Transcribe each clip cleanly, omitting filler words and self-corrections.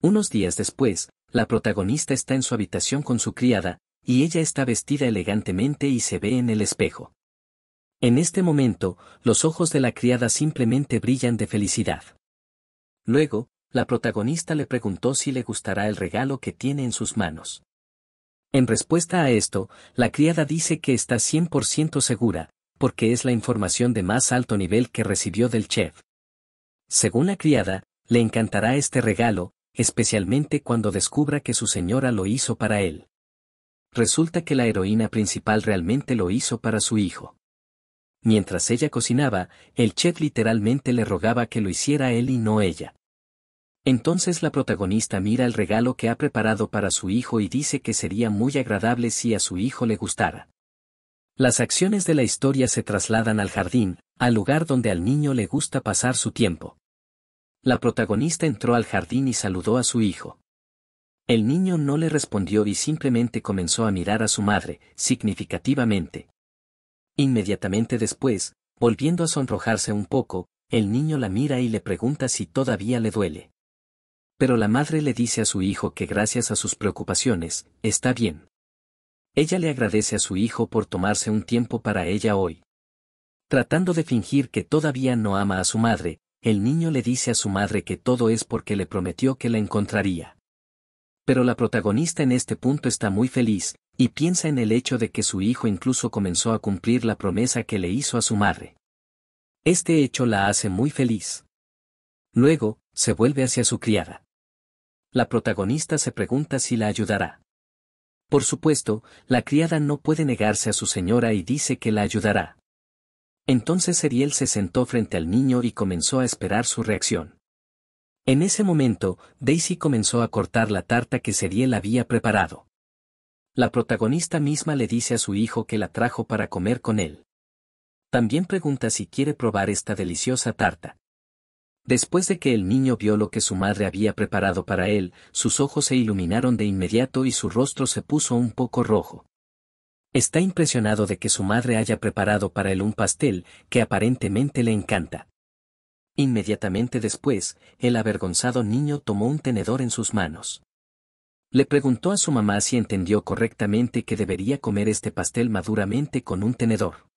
Unos días después, la protagonista está en su habitación con su criada, y ella está vestida elegantemente y se ve en el espejo. En este momento, los ojos de la criada simplemente brillan de felicidad. Luego, la protagonista le preguntó si le gustará el regalo que tiene en sus manos. En respuesta a esto, la criada dice que está 100% segura, porque es la información de más alto nivel que recibió del chef. Según la criada, le encantará este regalo, especialmente cuando descubra que su señora lo hizo para él. Resulta que la heroína principal realmente lo hizo para su hijo. Mientras ella cocinaba, el chef literalmente le rogaba que lo hiciera él y no ella. Entonces la protagonista mira el regalo que ha preparado para su hijo y dice que sería muy agradable si a su hijo le gustara. Las acciones de la historia se trasladan al jardín, al lugar donde al niño le gusta pasar su tiempo. La protagonista entró al jardín y saludó a su hijo. El niño no le respondió y simplemente comenzó a mirar a su madre, significativamente. Inmediatamente después, volviendo a sonrojarse un poco, el niño la mira y le pregunta si todavía le duele. Pero la madre le dice a su hijo que gracias a sus preocupaciones, está bien. Ella le agradece a su hijo por tomarse un tiempo para ella hoy. Tratando de fingir que todavía no ama a su madre, el niño le dice a su madre que todo es porque le prometió que la encontraría. Pero la protagonista en este punto está muy feliz, y piensa en el hecho de que su hijo incluso comenzó a cumplir la promesa que le hizo a su madre. Este hecho la hace muy feliz. Luego, se vuelve hacia su criada. La protagonista se pregunta si la ayudará. Por supuesto, la criada no puede negarse a su señora y dice que la ayudará. Entonces Ariel se sentó frente al niño y comenzó a esperar su reacción. En ese momento, Daisy comenzó a cortar la tarta que Ariel había preparado. La protagonista misma le dice a su hijo que la trajo para comer con él. También pregunta si quiere probar esta deliciosa tarta. Después de que el niño vio lo que su madre había preparado para él, sus ojos se iluminaron de inmediato y su rostro se puso un poco rojo. Está impresionado de que su madre haya preparado para él un pastel que aparentemente le encanta. Inmediatamente después, el avergonzado niño tomó un tenedor en sus manos. Le preguntó a su mamá si entendió correctamente que debería comer este pastel maduramente con un tenedor.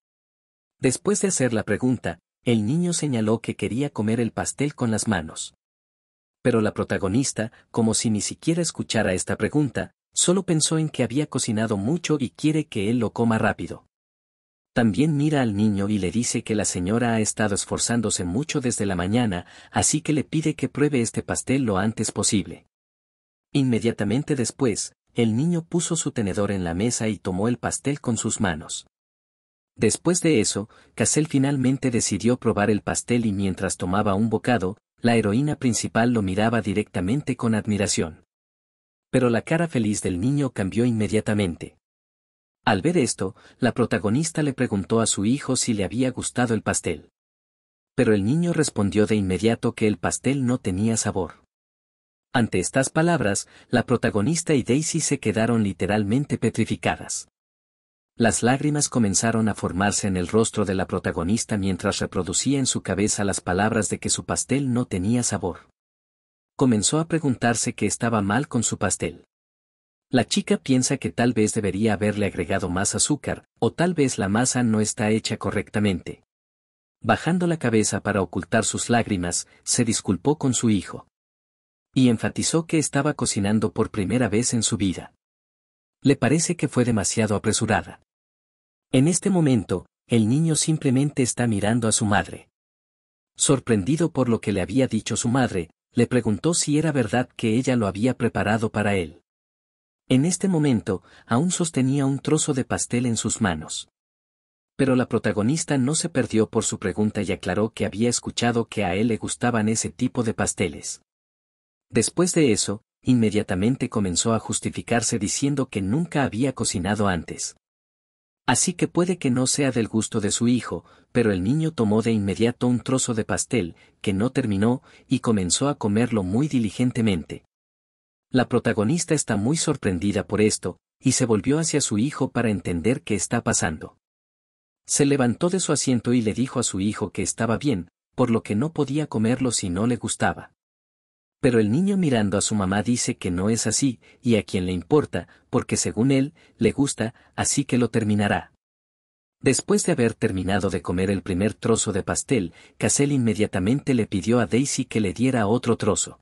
Después de hacer la pregunta, el niño señaló que quería comer el pastel con las manos. Pero la protagonista, como si ni siquiera escuchara esta pregunta, solo pensó en que había cocinado mucho y quiere que él lo coma rápido. También mira al niño y le dice que la señora ha estado esforzándose mucho desde la mañana, así que le pide que pruebe este pastel lo antes posible. Inmediatamente después, el niño puso su tenedor en la mesa y tomó el pastel con sus manos. Después de eso, Cassel finalmente decidió probar el pastel y mientras tomaba un bocado, la heroína principal lo miraba directamente con admiración. Pero la cara feliz del niño cambió inmediatamente. Al ver esto, la protagonista le preguntó a su hijo si le había gustado el pastel. Pero el niño respondió de inmediato que el pastel no tenía sabor. Ante estas palabras, la protagonista y Daisy se quedaron literalmente petrificadas. Las lágrimas comenzaron a formarse en el rostro de la protagonista mientras reproducía en su cabeza las palabras de que su pastel no tenía sabor. Comenzó a preguntarse qué estaba mal con su pastel. La chica piensa que tal vez debería haberle agregado más azúcar, o tal vez la masa no está hecha correctamente. Bajando la cabeza para ocultar sus lágrimas, se disculpó con su hijo. Y enfatizó que estaba cocinando por primera vez en su vida. Le parece que fue demasiado apresurada. En este momento, el niño simplemente está mirando a su madre. Sorprendido por lo que le había dicho su madre, le preguntó si era verdad que ella lo había preparado para él. En este momento, aún sostenía un trozo de pastel en sus manos. Pero la protagonista no se perdió por su pregunta y aclaró que había escuchado que a él le gustaban ese tipo de pasteles. Después de eso, inmediatamente comenzó a justificarse diciendo que nunca había cocinado antes. Así que puede que no sea del gusto de su hijo, pero el niño tomó de inmediato un trozo de pastel, que no terminó, y comenzó a comerlo muy diligentemente. La protagonista está muy sorprendida por esto, y se volvió hacia su hijo para entender qué está pasando. Se levantó de su asiento y le dijo a su hijo que estaba bien, por lo que no podía comerlo si no le gustaba. Pero el niño mirando a su mamá dice que no es así, y a quien le importa, porque según él, le gusta, así que lo terminará. Después de haber terminado de comer el primer trozo de pastel, Cassel inmediatamente le pidió a Daisy que le diera otro trozo.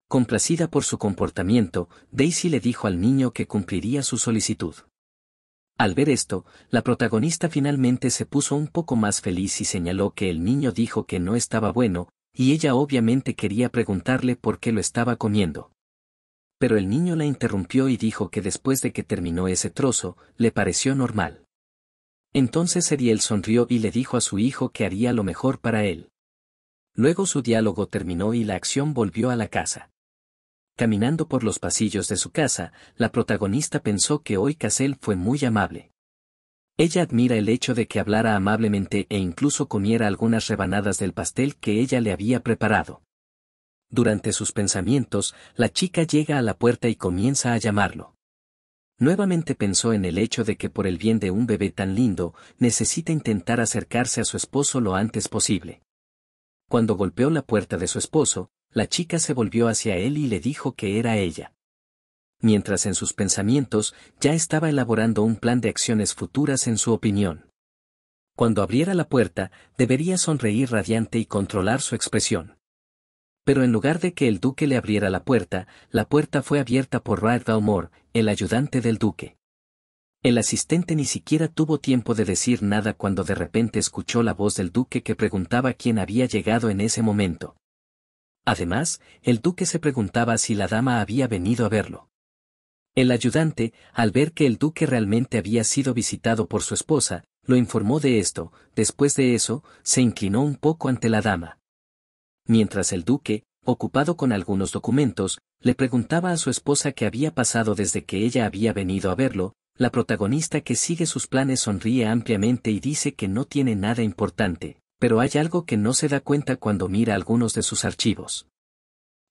Complacida por su comportamiento, Daisy le dijo al niño que cumpliría su solicitud. Al ver esto, la protagonista finalmente se puso un poco más feliz y señaló que el niño dijo que no estaba bueno, y ella obviamente quería preguntarle por qué lo estaba comiendo. Pero el niño la interrumpió y dijo que después de que terminó ese trozo, le pareció normal. Entonces Ariel sonrió y le dijo a su hijo que haría lo mejor para él. Luego su diálogo terminó y la acción volvió a la casa. Caminando por los pasillos de su casa, la protagonista pensó que hoy Cassel fue muy amable. Ella admira el hecho de que hablara amablemente e incluso comiera algunas rebanadas del pastel que ella le había preparado. Durante sus pensamientos, la chica llega a la puerta y comienza a llamarlo. Nuevamente pensó en el hecho de que por el bien de un bebé tan lindo, necesita intentar acercarse a su esposo lo antes posible. Cuando golpeó la puerta de su esposo, la chica se volvió hacia él y le dijo que era ella. Mientras en sus pensamientos, ya estaba elaborando un plan de acciones futuras en su opinión. Cuando abriera la puerta, debería sonreír radiante y controlar su expresión. Pero en lugar de que el duque le abriera la puerta fue abierta por Ralph Dalmor, el ayudante del duque. El asistente ni siquiera tuvo tiempo de decir nada cuando de repente escuchó la voz del duque que preguntaba quién había llegado en ese momento. Además, el duque se preguntaba si la dama había venido a verlo. El ayudante, al ver que el duque realmente había sido visitado por su esposa, lo informó de esto. Después de eso, se inclinó un poco ante la dama. Mientras el duque, ocupado con algunos documentos, le preguntaba a su esposa qué había pasado desde que ella había venido a verlo, la protagonista que sigue sus planes sonríe ampliamente y dice que no tiene nada importante, pero hay algo que no se da cuenta cuando mira algunos de sus archivos.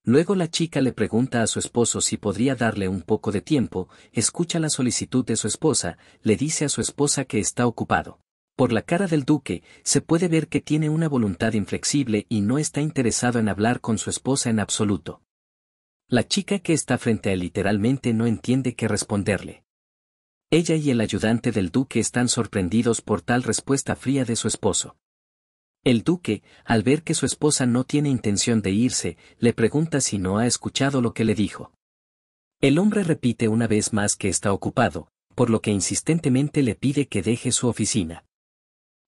Luego la chica le pregunta a su esposo si podría darle un poco de tiempo, escucha la solicitud de su esposa, le dice a su esposa que está ocupado. Por la cara del duque, se puede ver que tiene una voluntad inflexible y no está interesado en hablar con su esposa en absoluto. La chica que está frente a él literalmente no entiende qué responderle. Ella y el ayudante del duque están sorprendidos por tal respuesta fría de su esposo. El duque, al ver que su esposa no tiene intención de irse, le pregunta si no ha escuchado lo que le dijo. El hombre repite una vez más que está ocupado, por lo que insistentemente le pide que deje su oficina.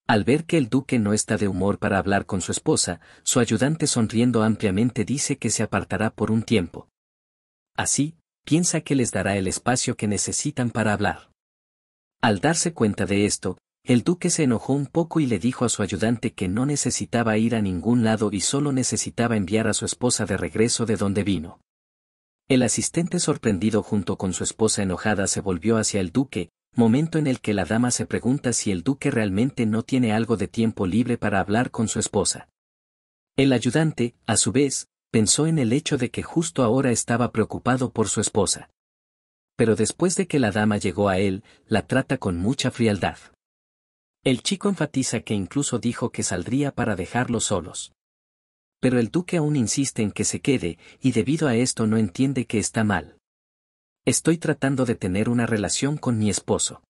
Al ver que el duque no está de humor para hablar con su esposa, su ayudante sonriendo ampliamente dice que se apartará por un tiempo. Así, piensa que les dará el espacio que necesitan para hablar. Al darse cuenta de esto, el duque se enojó un poco y le dijo a su ayudante que no necesitaba ir a ningún lado y solo necesitaba enviar a su esposa de regreso de donde vino. El asistente sorprendido junto con su esposa enojada se volvió hacia el duque, momento en el que la dama se pregunta si el duque realmente no tiene algo de tiempo libre para hablar con su esposa. El ayudante, a su vez, pensó en el hecho de que justo ahora estaba preocupado por su esposa. Pero después de que la dama llegó a él, la trata con mucha frialdad. El chico enfatiza que incluso dijo que saldría para dejarlos solos. Pero el duque aún insiste en que se quede, y debido a esto no entiende que está mal. Estoy tratando de tener una relación con mi esposo.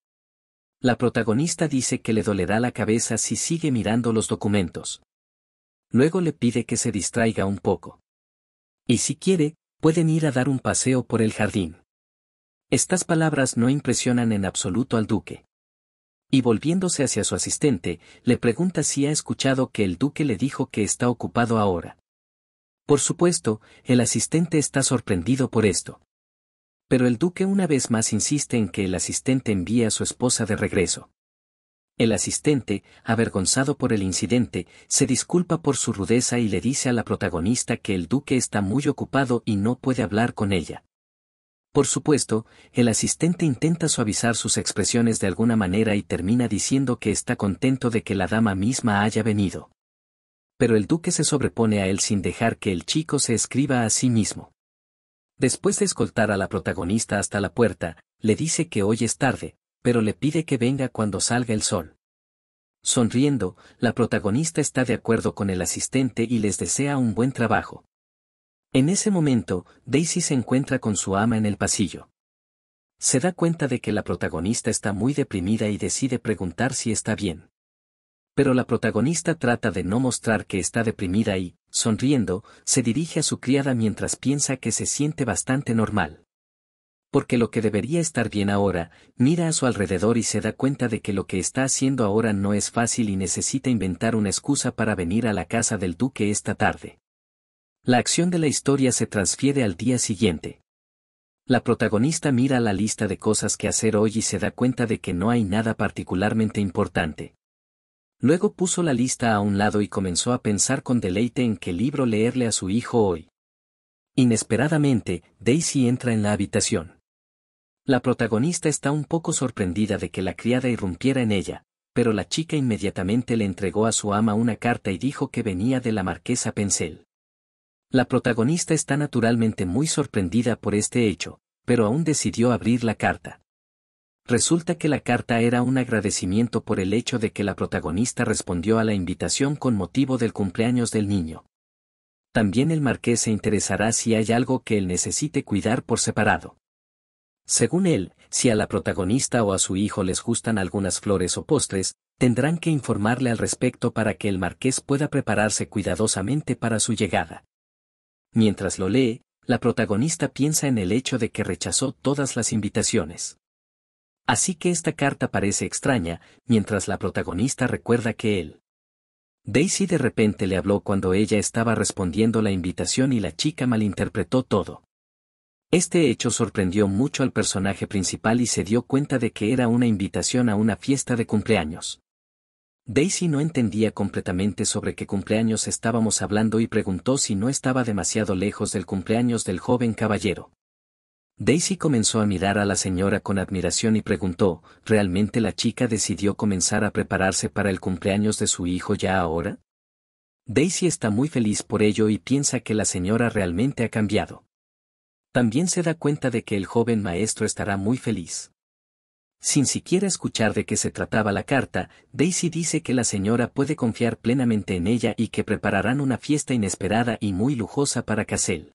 La protagonista dice que le dolerá la cabeza si sigue mirando los documentos. Luego le pide que se distraiga un poco. Y si quiere, pueden ir a dar un paseo por el jardín. Estas palabras no impresionan en absoluto al duque. Y volviéndose hacia su asistente, le pregunta si ha escuchado que el duque le dijo que está ocupado ahora. Por supuesto, el asistente está sorprendido por esto. Pero el duque una vez más insiste en que el asistente envíe a su esposa de regreso. El asistente, avergonzado por el incidente, se disculpa por su rudeza y le dice a la protagonista que el duque está muy ocupado y no puede hablar con ella. Por supuesto, el asistente intenta suavizar sus expresiones de alguna manera y termina diciendo que está contento de que la dama misma haya venido. Pero el duque se sobrepone a él sin dejar que el chico se escriba a sí mismo. Después de escoltar a la protagonista hasta la puerta, le dice que hoy es tarde, pero le pide que venga cuando salga el sol. Sonriendo, la protagonista está de acuerdo con el asistente y les desea un buen trabajo. En ese momento, Daisy se encuentra con su ama en el pasillo. Se da cuenta de que la protagonista está muy deprimida y decide preguntar si está bien. Pero la protagonista trata de no mostrar que está deprimida y, sonriendo, se dirige a su criada mientras piensa que se siente bastante normal. Porque lo que debería estar bien ahora, mira a su alrededor y se da cuenta de que lo que está haciendo ahora no es fácil y necesita inventar una excusa para venir a la casa del duque esta tarde. La acción de la historia se transfiere al día siguiente. La protagonista mira la lista de cosas que hacer hoy y se da cuenta de que no hay nada particularmente importante. Luego puso la lista a un lado y comenzó a pensar con deleite en qué libro leerle a su hijo hoy. Inesperadamente, Daisy entra en la habitación. La protagonista está un poco sorprendida de que la criada irrumpiera en ella, pero la chica inmediatamente le entregó a su ama una carta y dijo que venía de la marquesa Pencel. La protagonista está naturalmente muy sorprendida por este hecho, pero aún decidió abrir la carta. Resulta que la carta era un agradecimiento por el hecho de que la protagonista respondió a la invitación con motivo del cumpleaños del niño. También el marqués se interesará si hay algo que él necesite cuidar por separado. Según él, si a la protagonista o a su hijo les gustan algunas flores o postres, tendrán que informarle al respecto para que el marqués pueda prepararse cuidadosamente para su llegada. Mientras lo lee, la protagonista piensa en el hecho de que rechazó todas las invitaciones. Así que esta carta parece extraña, mientras la protagonista recuerda que él. Daisy de repente le habló cuando ella estaba respondiendo la invitación y la chica malinterpretó todo. Este hecho sorprendió mucho al personaje principal y se dio cuenta de que era una invitación a una fiesta de cumpleaños. Daisy no entendía completamente sobre qué cumpleaños estábamos hablando y preguntó si no estaba demasiado lejos del cumpleaños del joven caballero. Daisy comenzó a mirar a la señora con admiración y preguntó, ¿realmente la chica decidió comenzar a prepararse para el cumpleaños de su hijo ya ahora? Daisy está muy feliz por ello y piensa que la señora realmente ha cambiado. También se da cuenta de que el joven maestro estará muy feliz. Sin siquiera escuchar de qué se trataba la carta, Daisy dice que la señora puede confiar plenamente en ella y que prepararán una fiesta inesperada y muy lujosa para Cassel.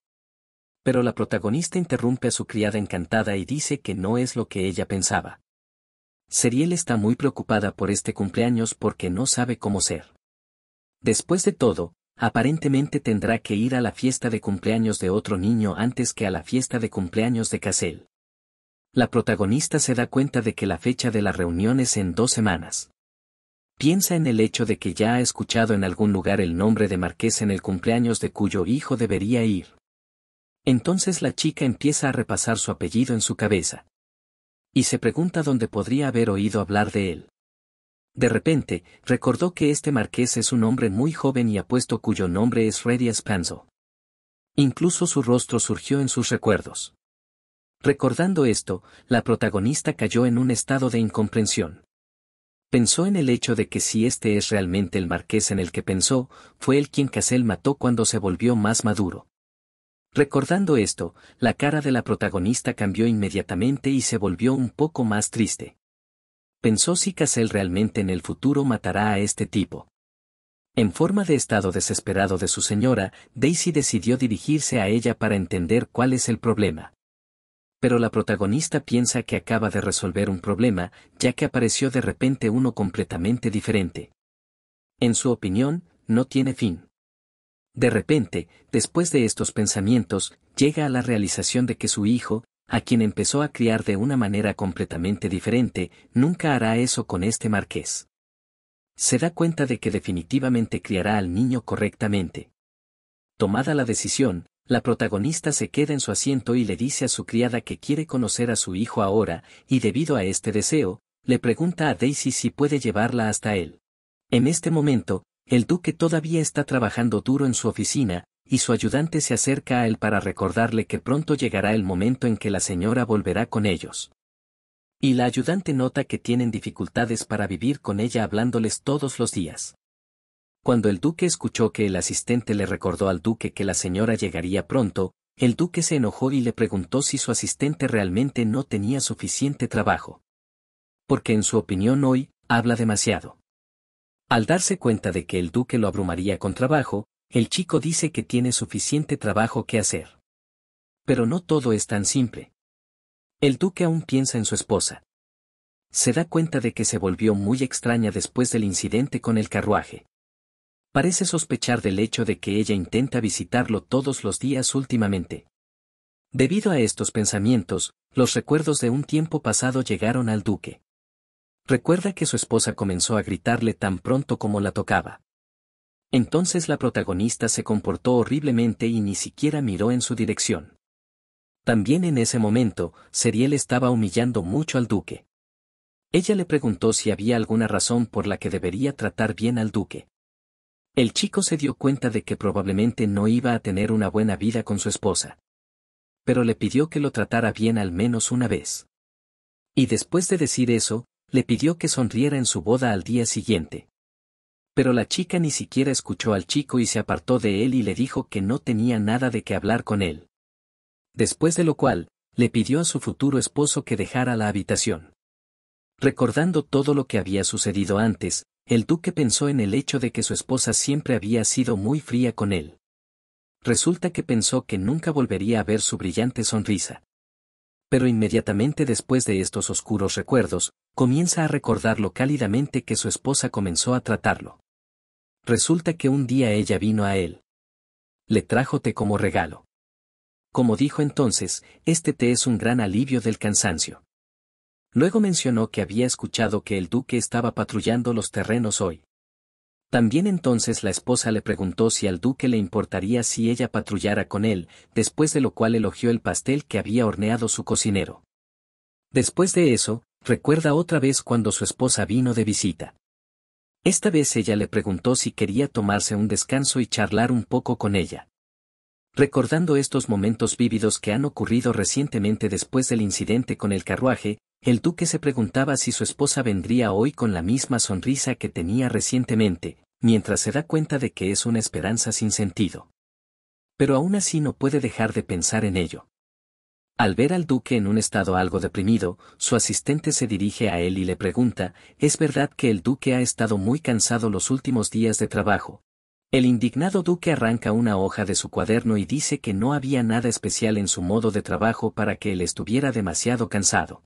Pero la protagonista interrumpe a su criada encantada y dice que no es lo que ella pensaba. Seriel está muy preocupada por este cumpleaños porque no sabe cómo ser. Después de todo, aparentemente tendrá que ir a la fiesta de cumpleaños de otro niño antes que a la fiesta de cumpleaños de Cassel. La protagonista se da cuenta de que la fecha de la reunión es en 2 semanas. Piensa en el hecho de que ya ha escuchado en algún lugar el nombre de marqués en el cumpleaños de cuyo hijo debería ir. Entonces la chica empieza a repasar su apellido en su cabeza. Y se pregunta dónde podría haber oído hablar de él. De repente, recordó que este marqués es un hombre muy joven y apuesto cuyo nombre es Reddy Spanzo. Incluso su rostro surgió en sus recuerdos. Recordando esto, la protagonista cayó en un estado de incomprensión. Pensó en el hecho de que si este es realmente el marqués en el que pensó, fue él quien Cassel mató cuando se volvió más maduro. Recordando esto, la cara de la protagonista cambió inmediatamente y se volvió un poco más triste. Pensó si Cassel realmente en el futuro matará a este tipo. En forma de estado desesperado de su señora, Daisy decidió dirigirse a ella para entender cuál es el problema. Pero la protagonista piensa que acaba de resolver un problema, ya que apareció de repente uno completamente diferente. En su opinión, no tiene fin. De repente, después de estos pensamientos, llega a la realización de que su hijo, a quien empezó a criar de una manera completamente diferente, nunca hará eso con este marqués. Se da cuenta de que definitivamente criará al niño correctamente. Tomada la decisión, la protagonista se queda en su asiento y le dice a su criada que quiere conocer a su hijo ahora, y debido a este deseo, le pregunta a Daisy si puede llevarla hasta él. En este momento, el duque todavía está trabajando duro en su oficina, y su ayudante se acerca a él para recordarle que pronto llegará el momento en que la señora volverá con ellos. Y la ayudante nota que tienen dificultades para vivir con ella hablándoles todos los días. Cuando el duque escuchó que el asistente le recordó al duque que la señora llegaría pronto, el duque se enojó y le preguntó si su asistente realmente no tenía suficiente trabajo. Porque en su opinión hoy, habla demasiado. Al darse cuenta de que el duque lo abrumaría con trabajo, el chico dice que tiene suficiente trabajo que hacer. Pero no todo es tan simple. El duque aún piensa en su esposa. Se da cuenta de que se volvió muy extraña después del incidente con el carruaje. Parece sospechar del hecho de que ella intenta visitarlo todos los días últimamente. Debido a estos pensamientos, los recuerdos de un tiempo pasado llegaron al duque. Recuerda que su esposa comenzó a gritarle tan pronto como la tocaba. Entonces la protagonista se comportó horriblemente y ni siquiera miró en su dirección. También en ese momento, Seriel estaba humillando mucho al duque. Ella le preguntó si había alguna razón por la que debería tratar bien al duque. El chico se dio cuenta de que probablemente no iba a tener una buena vida con su esposa. Pero le pidió que lo tratara bien al menos una vez. Y después de decir eso, le pidió que sonriera en su boda al día siguiente. Pero la chica ni siquiera escuchó al chico y se apartó de él y le dijo que no tenía nada de qué hablar con él. Después de lo cual, le pidió a su futuro esposo que dejara la habitación. Recordando todo lo que había sucedido antes, el duque pensó en el hecho de que su esposa siempre había sido muy fría con él. Resulta que pensó que nunca volvería a ver su brillante sonrisa. Pero inmediatamente después de estos oscuros recuerdos, comienza a recordarlo cálidamente que su esposa comenzó a tratarlo. Resulta que un día ella vino a él. Le trajo té como regalo. Como dijo entonces, este té es un gran alivio del cansancio. Luego mencionó que había escuchado que el duque estaba patrullando los terrenos hoy. También entonces la esposa le preguntó si al duque le importaría si ella patrullara con él, después de lo cual elogió el pastel que había horneado su cocinero. Después de eso, recuerda otra vez cuando su esposa vino de visita. Esta vez ella le preguntó si quería tomarse un descanso y charlar un poco con ella. Recordando estos momentos vívidos que han ocurrido recientemente después del incidente con el carruaje, el duque se preguntaba si su esposa vendría hoy con la misma sonrisa que tenía recientemente, mientras se da cuenta de que es una esperanza sin sentido. Pero aún así no puede dejar de pensar en ello. Al ver al duque en un estado algo deprimido, su asistente se dirige a él y le pregunta, ¿es verdad que el duque ha estado muy cansado los últimos días de trabajo? El indignado duque arranca una hoja de su cuaderno y dice que no había nada especial en su modo de trabajo para que él estuviera demasiado cansado.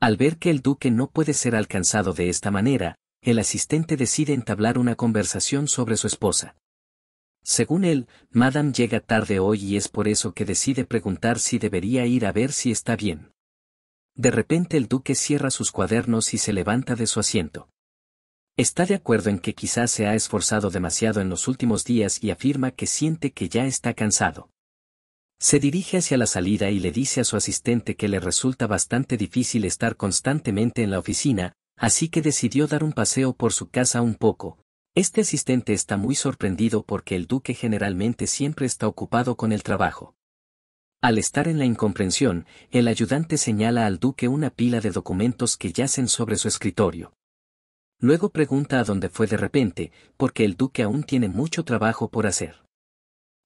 Al ver que el duque no puede ser alcanzado de esta manera, el asistente decide entablar una conversación sobre su esposa. Según él, Madame llega tarde hoy y es por eso que decide preguntar si debería ir a ver si está bien. De repente el duque cierra sus cuadernos y se levanta de su asiento. Está de acuerdo en que quizás se ha esforzado demasiado en los últimos días y afirma que siente que ya está cansado. Se dirige hacia la salida y le dice a su asistente que le resulta bastante difícil estar constantemente en la oficina, así que decidió dar un paseo por su casa un poco. Este asistente está muy sorprendido porque el duque generalmente siempre está ocupado con el trabajo. Al estar en la incomprensión, el ayudante señala al duque una pila de documentos que yacen sobre su escritorio. Luego pregunta a dónde fue de repente, porque el duque aún tiene mucho trabajo por hacer.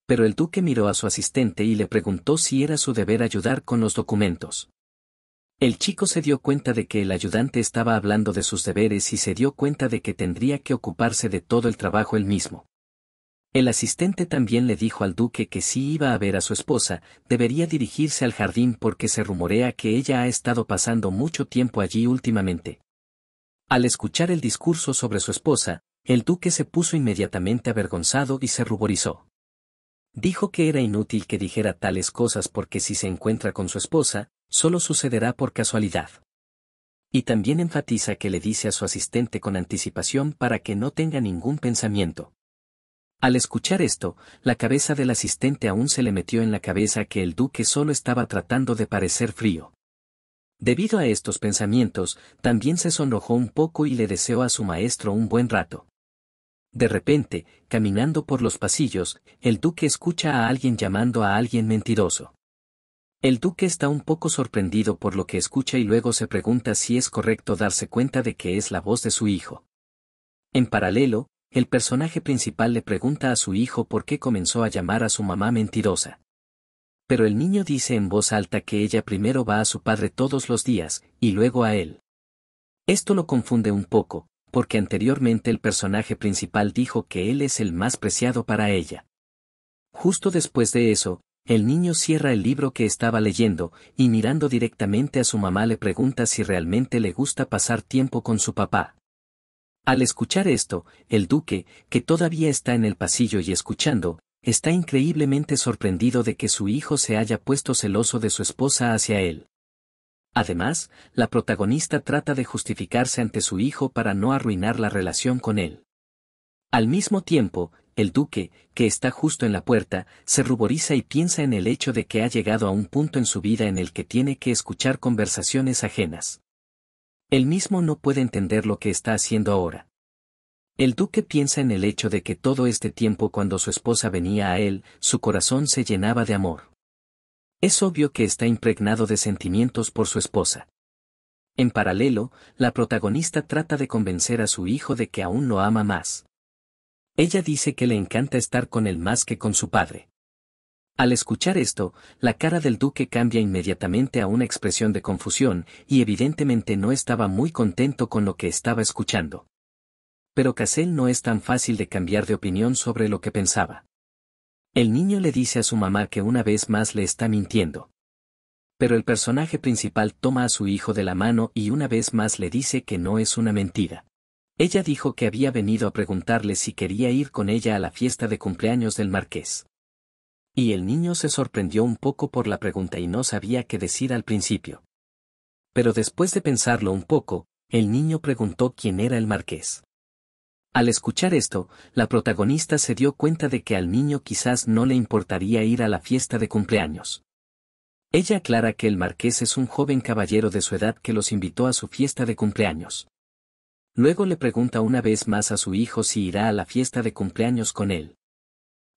Pero el duque miró a su asistente y le preguntó si era su deber ayudar con los documentos. El chico se dio cuenta de que el ayudante estaba hablando de sus deberes y se dio cuenta de que tendría que ocuparse de todo el trabajo él mismo. El asistente también le dijo al duque que si iba a ver a su esposa, debería dirigirse al jardín porque se rumorea que ella ha estado pasando mucho tiempo allí últimamente. Al escuchar el discurso sobre su esposa, el duque se puso inmediatamente avergonzado y se ruborizó. Dijo que era inútil que dijera tales cosas porque si se encuentra con su esposa, solo sucederá por casualidad. Y también enfatiza que le dice a su asistente con anticipación para que no tenga ningún pensamiento. Al escuchar esto, la cabeza del asistente aún se le metió en la cabeza que el duque solo estaba tratando de parecer frío. Debido a estos pensamientos, también se sonrojó un poco y le deseó a su maestro un buen rato. De repente, caminando por los pasillos, el duque escucha a alguien llamando a alguien mentiroso. El duque está un poco sorprendido por lo que escucha y luego se pregunta si es correcto darse cuenta de que es la voz de su hijo. En paralelo, el personaje principal le pregunta a su hijo por qué comenzó a llamar a su mamá mentirosa. Pero el niño dice en voz alta que ella primero va a su padre todos los días, y luego a él. Esto lo confunde un poco, porque anteriormente el personaje principal dijo que él es el más preciado para ella. Justo después de eso, el niño cierra el libro que estaba leyendo, y mirando directamente a su mamá le pregunta si realmente le gusta pasar tiempo con su papá. Al escuchar esto, el duque, que todavía está en el pasillo y escuchando, está increíblemente sorprendido de que su hijo se haya puesto celoso de su esposa hacia él. Además, la protagonista trata de justificarse ante su hijo para no arruinar la relación con él. Al mismo tiempo, el duque, que está justo en la puerta, se ruboriza y piensa en el hecho de que ha llegado a un punto en su vida en el que tiene que escuchar conversaciones ajenas. Él mismo no puede entender lo que está haciendo ahora. El duque piensa en el hecho de que todo este tiempo cuando su esposa venía a él, su corazón se llenaba de amor. Es obvio que está impregnado de sentimientos por su esposa. En paralelo, la protagonista trata de convencer a su hijo de que aún lo ama más. Ella dice que le encanta estar con él más que con su padre. Al escuchar esto, la cara del duque cambia inmediatamente a una expresión de confusión, y evidentemente no estaba muy contento con lo que estaba escuchando. Pero Cassel no es tan fácil de cambiar de opinión sobre lo que pensaba. El niño le dice a su mamá que una vez más le está mintiendo. Pero el personaje principal toma a su hijo de la mano y una vez más le dice que no es una mentira. Ella dijo que había venido a preguntarle si quería ir con ella a la fiesta de cumpleaños del marqués. Y el niño se sorprendió un poco por la pregunta y no sabía qué decir al principio. Pero después de pensarlo un poco, el niño preguntó quién era el marqués. Al escuchar esto, la protagonista se dio cuenta de que al niño quizás no le importaría ir a la fiesta de cumpleaños. Ella aclara que el marqués es un joven caballero de su edad que los invitó a su fiesta de cumpleaños. Luego le pregunta una vez más a su hijo si irá a la fiesta de cumpleaños con él.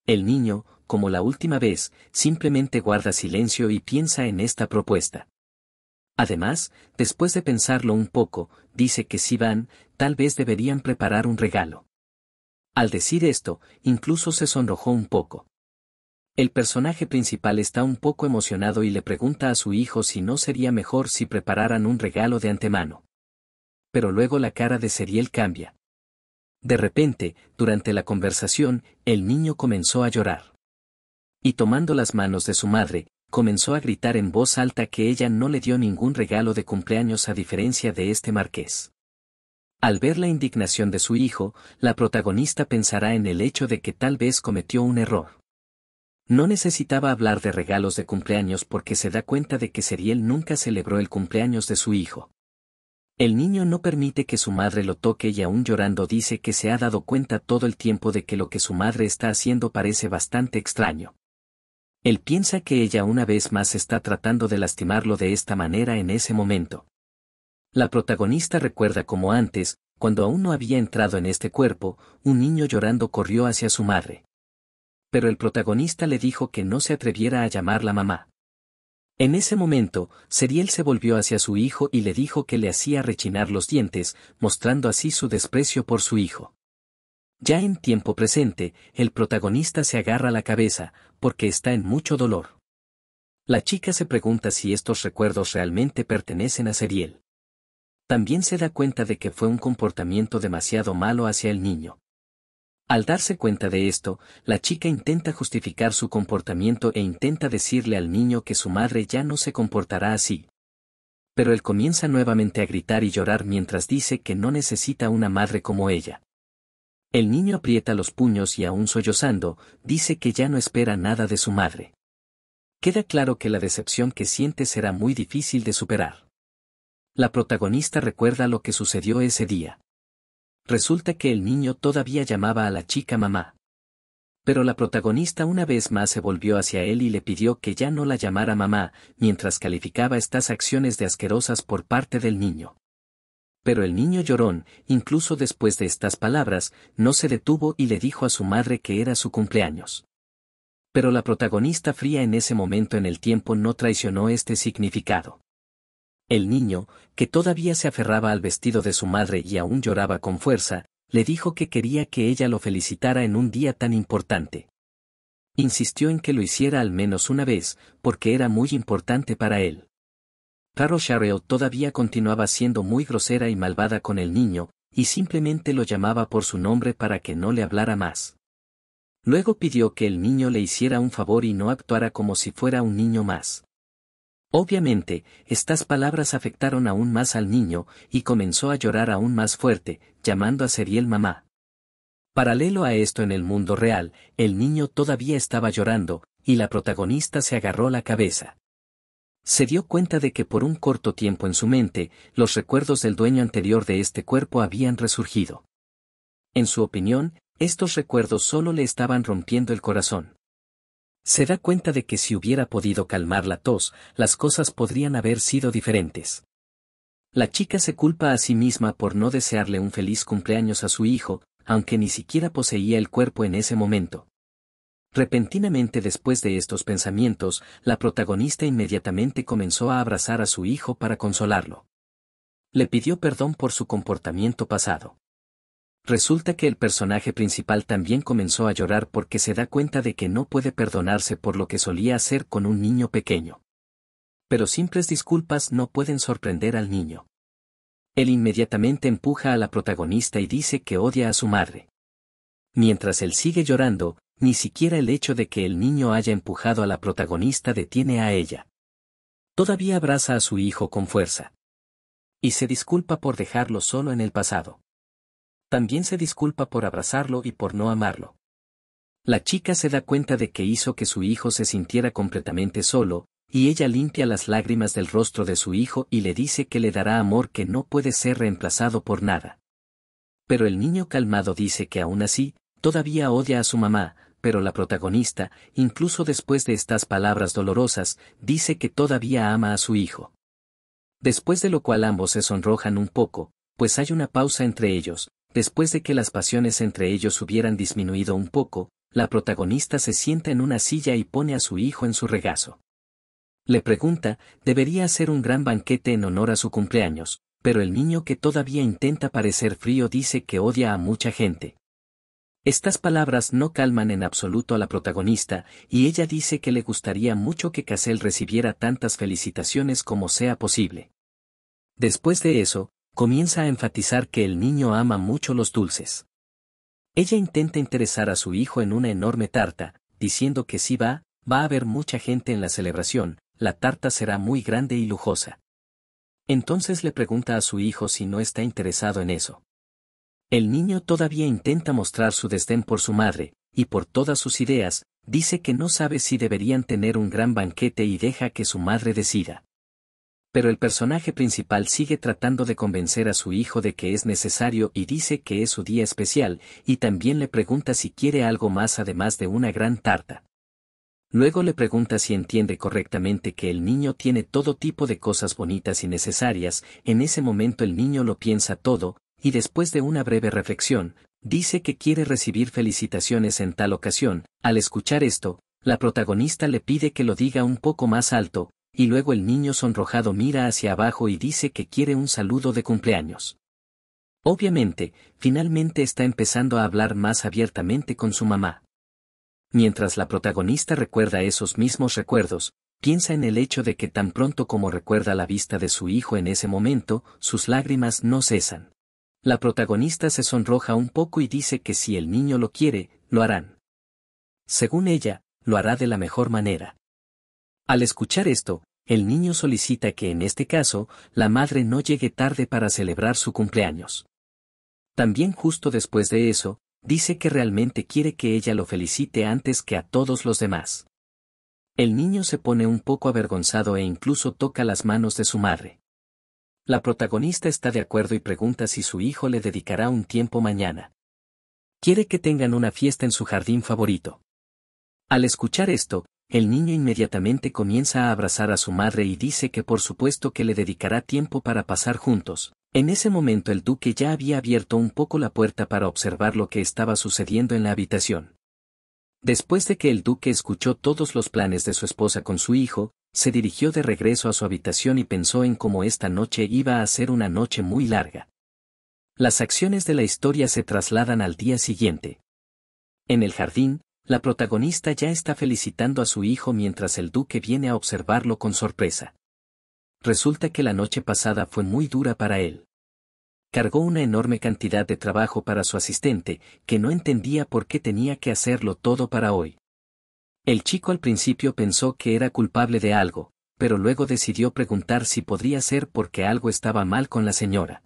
El niño, como la última vez, simplemente guarda silencio y piensa en esta propuesta. Además, después de pensarlo un poco, dice que si van, tal vez deberían preparar un regalo. Al decir esto, incluso se sonrojó un poco. El personaje principal está un poco emocionado y le pregunta a su hijo si no sería mejor si prepararan un regalo de antemano. Pero luego la cara de Seriel cambia. De repente, durante la conversación, el niño comenzó a llorar. Y tomando las manos de su madre, comenzó a gritar en voz alta que ella no le dio ningún regalo de cumpleaños a diferencia de este marqués. Al ver la indignación de su hijo, la protagonista pensará en el hecho de que tal vez cometió un error. No necesitaba hablar de regalos de cumpleaños porque se da cuenta de que Seriel nunca celebró el cumpleaños de su hijo. El niño no permite que su madre lo toque y aún llorando dice que se ha dado cuenta todo el tiempo de que lo que su madre está haciendo parece bastante extraño. Él piensa que ella una vez más está tratando de lastimarlo de esta manera en ese momento. La protagonista recuerda como antes, cuando aún no había entrado en este cuerpo, un niño llorando corrió hacia su madre. Pero el protagonista le dijo que no se atreviera a llamarla mamá. En ese momento, Seriel se volvió hacia su hijo y le dijo que le hacía rechinar los dientes, mostrando así su desprecio por su hijo. Ya en tiempo presente, el protagonista se agarra la cabeza, porque está en mucho dolor. La chica se pregunta si estos recuerdos realmente pertenecen a Seriel. También se da cuenta de que fue un comportamiento demasiado malo hacia el niño. Al darse cuenta de esto, la chica intenta justificar su comportamiento e intenta decirle al niño que su madre ya no se comportará así. Pero él comienza nuevamente a gritar y llorar mientras dice que no necesita una madre como ella. El niño aprieta los puños y aún sollozando, dice que ya no espera nada de su madre. Queda claro que la decepción que siente será muy difícil de superar. La protagonista recuerda lo que sucedió ese día. Resulta que el niño todavía llamaba a la chica mamá. Pero la protagonista una vez más se volvió hacia él y le pidió que ya no la llamara mamá, mientras calificaba estas acciones de asquerosas por parte del niño. Pero el niño llorón, incluso después de estas palabras, no se detuvo y le dijo a su madre que era su cumpleaños. Pero la protagonista fría en ese momento en el tiempo no traicionó este significado. El niño, que todavía se aferraba al vestido de su madre y aún lloraba con fuerza, le dijo que quería que ella lo felicitara en un día tan importante. Insistió en que lo hiciera al menos una vez, porque era muy importante para él. Caro Shareo todavía continuaba siendo muy grosera y malvada con el niño, y simplemente lo llamaba por su nombre para que no le hablara más. Luego pidió que el niño le hiciera un favor y no actuara como si fuera un niño más. Obviamente, estas palabras afectaron aún más al niño, y comenzó a llorar aún más fuerte, llamando a Seriel mamá. Paralelo a esto en el mundo real, el niño todavía estaba llorando, y la protagonista se agarró la cabeza. Se dio cuenta de que por un corto tiempo en su mente, los recuerdos del dueño anterior de este cuerpo habían resurgido. En su opinión, estos recuerdos solo le estaban rompiendo el corazón. Se da cuenta de que si hubiera podido calmar la tos, las cosas podrían haber sido diferentes. La chica se culpa a sí misma por no desearle un feliz cumpleaños a su hijo, aunque ni siquiera poseía el cuerpo en ese momento. Repentinamente después de estos pensamientos, la protagonista inmediatamente comenzó a abrazar a su hijo para consolarlo. Le pidió perdón por su comportamiento pasado. Resulta que el personaje principal también comenzó a llorar porque se da cuenta de que no puede perdonarse por lo que solía hacer con un niño pequeño. Pero simples disculpas no pueden sorprender al niño. Él inmediatamente empuja a la protagonista y dice que odia a su madre. Mientras él sigue llorando, ni siquiera el hecho de que el niño haya empujado a la protagonista detiene a ella. Todavía abraza a su hijo con fuerza. Y se disculpa por dejarlo solo en el pasado. También se disculpa por abrazarlo y por no amarlo. La chica se da cuenta de que hizo que su hijo se sintiera completamente solo, y ella limpia las lágrimas del rostro de su hijo y le dice que le dará amor que no puede ser reemplazado por nada. Pero el niño calmado dice que aún así, todavía odia a su mamá, pero la protagonista, incluso después de estas palabras dolorosas, dice que todavía ama a su hijo. Después de lo cual ambos se sonrojan un poco, pues hay una pausa entre ellos. Después de que las pasiones entre ellos hubieran disminuido un poco, la protagonista se sienta en una silla y pone a su hijo en su regazo. Le pregunta, debería hacer un gran banquete en honor a su cumpleaños, pero el niño que todavía intenta parecer frío dice que odia a mucha gente. Estas palabras no calman en absoluto a la protagonista, y ella dice que le gustaría mucho que Cassel recibiera tantas felicitaciones como sea posible. Después de eso, comienza a enfatizar que el niño ama mucho los dulces. Ella intenta interesar a su hijo en una enorme tarta, diciendo que si va a haber mucha gente en la celebración, la tarta será muy grande y lujosa. Entonces le pregunta a su hijo si no está interesado en eso. El niño todavía intenta mostrar su desdén por su madre, y por todas sus ideas, dice que no sabe si deberían tener un gran banquete y deja que su madre decida. Pero el personaje principal sigue tratando de convencer a su hijo de que es necesario y dice que es su día especial, y también le pregunta si quiere algo más además de una gran tarta. Luego le pregunta si entiende correctamente que el niño tiene todo tipo de cosas bonitas y necesarias. En ese momento el niño lo piensa todo, y después de una breve reflexión, dice que quiere recibir felicitaciones en tal ocasión. Al escuchar esto, la protagonista le pide que lo diga un poco más alto, y luego el niño sonrojado mira hacia abajo y dice que quiere un saludo de cumpleaños. Obviamente, finalmente está empezando a hablar más abiertamente con su mamá. Mientras la protagonista recuerda esos mismos recuerdos, piensa en el hecho de que tan pronto como recuerda la vista de su hijo en ese momento, sus lágrimas no cesan. La protagonista se sonroja un poco y dice que si el niño lo quiere, lo harán. Según ella, lo hará de la mejor manera. Al escuchar esto, el niño solicita que en este caso, la madre no llegue tarde para celebrar su cumpleaños. También justo después de eso, dice que realmente quiere que ella lo felicite antes que a todos los demás. El niño se pone un poco avergonzado e incluso toca las manos de su madre. La protagonista está de acuerdo y pregunta si su hijo le dedicará un tiempo mañana. Quiere que tengan una fiesta en su jardín favorito. Al escuchar esto, el niño inmediatamente comienza a abrazar a su madre y dice que por supuesto que le dedicará tiempo para pasar juntos. En ese momento el duque ya había abierto un poco la puerta para observar lo que estaba sucediendo en la habitación. Después de que el duque escuchó todos los planes de su esposa con su hijo, se dirigió de regreso a su habitación y pensó en cómo esta noche iba a ser una noche muy larga. Las acciones de la historia se trasladan al día siguiente. En el jardín, la protagonista ya está felicitando a su hijo mientras el duque viene a observarlo con sorpresa. Resulta que la noche pasada fue muy dura para él. cargó una enorme cantidad de trabajo para su asistente, que no entendía por qué tenía que hacerlo todo para hoy. El chico al principio pensó que era culpable de algo, pero luego decidió preguntar si podría ser porque algo estaba mal con la señora.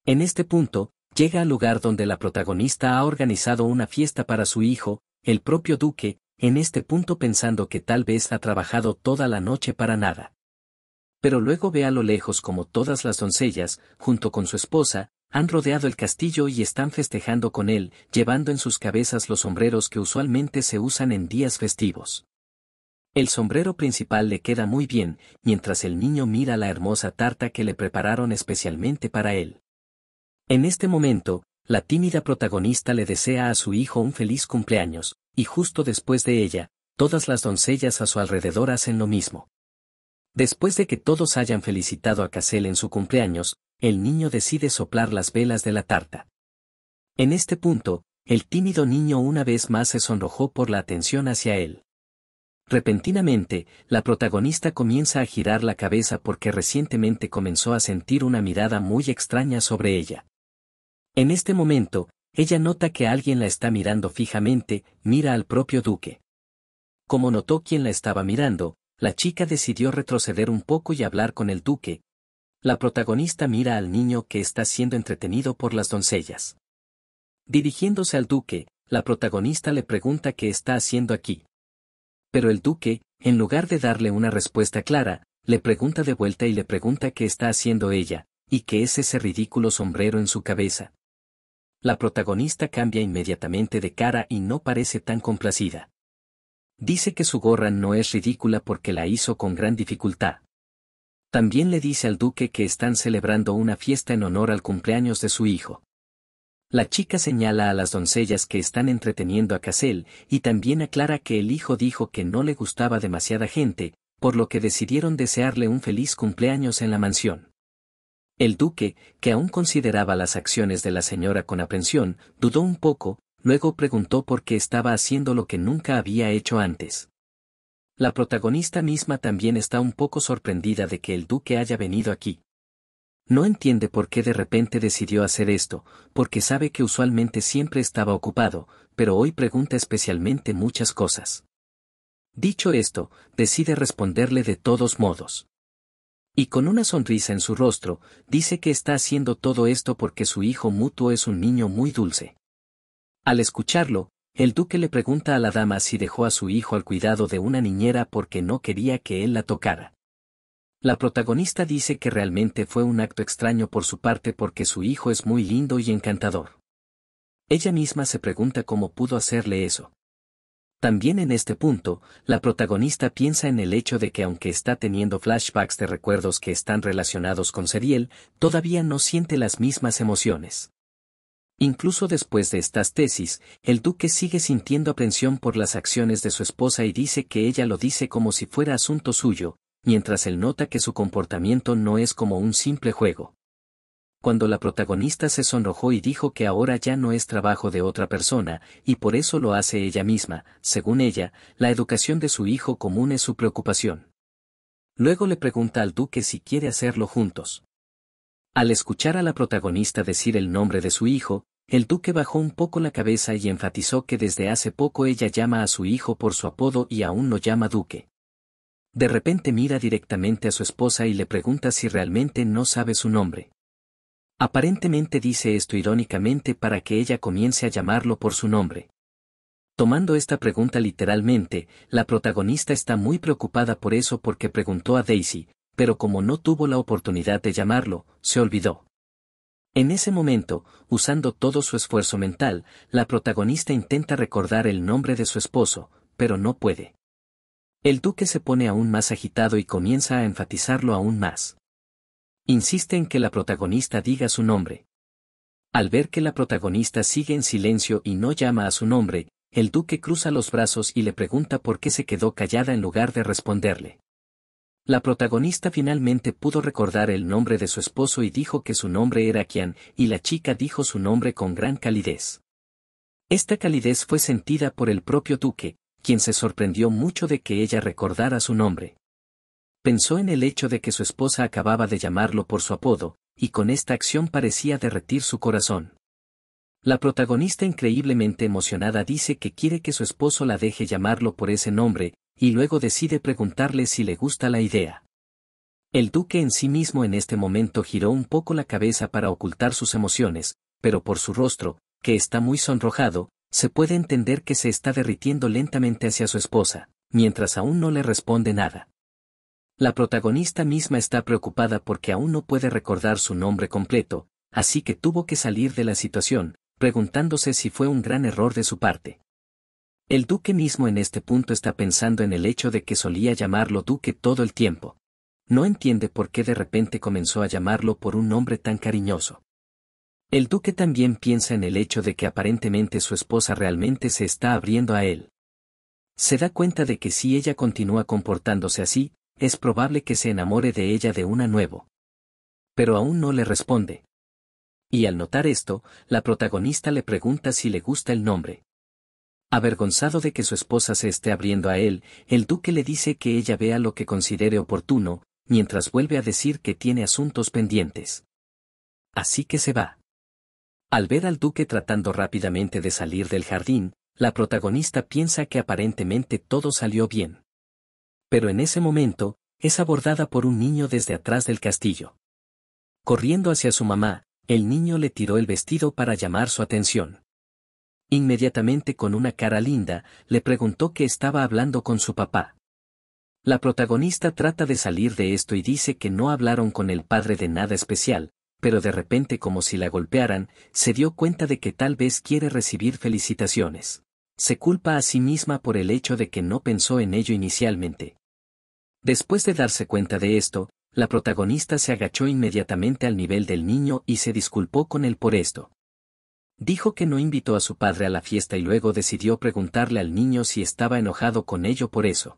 En este punto, llega al lugar donde la protagonista ha organizado una fiesta para su hijo, el propio duque, en este punto pensando que tal vez ha trabajado toda la noche para nada. Pero luego ve a lo lejos como todas las doncellas, junto con su esposa, han rodeado el castillo y están festejando con él, llevando en sus cabezas los sombreros que usualmente se usan en días festivos. El sombrero principal le queda muy bien, mientras el niño mira la hermosa tarta que le prepararon especialmente para él. En este momento, la tímida protagonista le desea a su hijo un feliz cumpleaños, y justo después de ella, todas las doncellas a su alrededor hacen lo mismo. Después de que todos hayan felicitado a Cassel en su cumpleaños, el niño decide soplar las velas de la tarta. En este punto, el tímido niño una vez más se sonrojó por la atención hacia él. Repentinamente, la protagonista comienza a girar la cabeza porque recientemente comenzó a sentir una mirada muy extraña sobre ella. En este momento, ella nota que alguien la está mirando fijamente, mira al propio duque. Como notó quién la estaba mirando, la chica decidió retroceder un poco y hablar con el duque. La protagonista mira al niño que está siendo entretenido por las doncellas. Dirigiéndose al duque, la protagonista le pregunta qué está haciendo aquí. Pero el duque, en lugar de darle una respuesta clara, le pregunta de vuelta y le pregunta qué está haciendo ella, y qué es ese ridículo sombrero en su cabeza. La protagonista cambia inmediatamente de cara y no parece tan complacida. Dice que su gorra no es ridícula porque la hizo con gran dificultad. También le dice al duque que están celebrando una fiesta en honor al cumpleaños de su hijo. La chica señala a las doncellas que están entreteniendo a Cassel, y también aclara que el hijo dijo que no le gustaba demasiada gente, por lo que decidieron desearle un feliz cumpleaños en la mansión. El duque, que aún consideraba las acciones de la señora con aprensión, dudó un poco, luego preguntó por qué estaba haciendo lo que nunca había hecho antes. La protagonista misma también está un poco sorprendida de que el duque haya venido aquí. No entiende por qué de repente decidió hacer esto, porque sabe que usualmente siempre estaba ocupado, pero hoy pregunta especialmente muchas cosas. Dicho esto, decide responderle de todos modos. Y con una sonrisa en su rostro, dice que está haciendo todo esto porque su hijo mutuo es un niño muy dulce. Al escucharlo, el duque le pregunta a la dama si dejó a su hijo al cuidado de una niñera porque no quería que él la tocara. La protagonista dice que realmente fue un acto extraño por su parte porque su hijo es muy lindo y encantador. Ella misma se pregunta cómo pudo hacerle eso. También en este punto, la protagonista piensa en el hecho de que aunque está teniendo flashbacks de recuerdos que están relacionados con Seriel, todavía no siente las mismas emociones. Incluso después de estas tesis, el duque sigue sintiendo aprensión por las acciones de su esposa y dice que ella lo dice como si fuera asunto suyo, mientras él nota que su comportamiento no es como un simple juego. Cuando la protagonista se sonrojó y dijo que ahora ya no es trabajo de otra persona, y por eso lo hace ella misma, según ella, la educación de su hijo común es su preocupación. Luego le pregunta al duque si quiere hacerlo juntos. Al escuchar a la protagonista decir el nombre de su hijo, el duque bajó un poco la cabeza y enfatizó que desde hace poco ella llama a su hijo por su apodo y aún lo llama duque. De repente mira directamente a su esposa y le pregunta si realmente no sabe su nombre. Aparentemente dice esto irónicamente para que ella comience a llamarlo por su nombre. Tomando esta pregunta literalmente, la protagonista está muy preocupada por eso porque preguntó a Daisy, pero como no tuvo la oportunidad de llamarlo, se olvidó. En ese momento, usando todo su esfuerzo mental, la protagonista intenta recordar el nombre de su esposo, pero no puede. El duque se pone aún más agitado y comienza a enfatizarlo aún más. Insiste en que la protagonista diga su nombre. Al ver que la protagonista sigue en silencio y no llama a su nombre, el duque cruza los brazos y le pregunta por qué se quedó callada en lugar de responderle. La protagonista finalmente pudo recordar el nombre de su esposo y dijo que su nombre era Kian, y la chica dijo su nombre con gran calidez. Esta calidez fue sentida por el propio duque, quien se sorprendió mucho de que ella recordara su nombre. Pensó en el hecho de que su esposa acababa de llamarlo por su apodo, y con esta acción parecía derretir su corazón. La protagonista increíblemente emocionada dice que quiere que su esposo la deje llamarlo por ese nombre, y luego decide preguntarle si le gusta la idea. El duque en sí mismo en este momento giró un poco la cabeza para ocultar sus emociones, pero por su rostro, que está muy sonrojado, se puede entender que se está derritiendo lentamente hacia su esposa, mientras aún no le responde nada. La protagonista misma está preocupada porque aún no puede recordar su nombre completo, así que tuvo que salir de la situación, preguntándose si fue un gran error de su parte. El duque mismo en este punto está pensando en el hecho de que solía llamarlo duque todo el tiempo. No entiende por qué de repente comenzó a llamarlo por un nombre tan cariñoso. El duque también piensa en el hecho de que aparentemente su esposa realmente se está abriendo a él. Se da cuenta de que si ella continúa comportándose así, es probable que se enamore de ella de una nuevo. Pero aún no le responde. Y al notar esto, la protagonista le pregunta si le gusta el nombre. Avergonzado de que su esposa se esté abriendo a él, el duque le dice que ella vea lo que considere oportuno, mientras vuelve a decir que tiene asuntos pendientes. Así que se va. Al ver al duque tratando rápidamente de salir del jardín, la protagonista piensa que aparentemente todo salió bien. Pero en ese momento, es abordada por un niño desde atrás del castillo. Corriendo hacia su mamá, el niño le tiró el vestido para llamar su atención. Inmediatamente con una cara linda, le preguntó que estaba hablando con su papá. La protagonista trata de salir de esto y dice que no hablaron con el padre de nada especial, pero de repente como si la golpearan, se dio cuenta de que tal vez quiere recibir felicitaciones. Se culpa a sí misma por el hecho de que no pensó en ello inicialmente. Después de darse cuenta de esto, la protagonista se agachó inmediatamente al nivel del niño y se disculpó con él por esto. Dijo que no invitó a su padre a la fiesta y luego decidió preguntarle al niño si estaba enojado con ello por eso.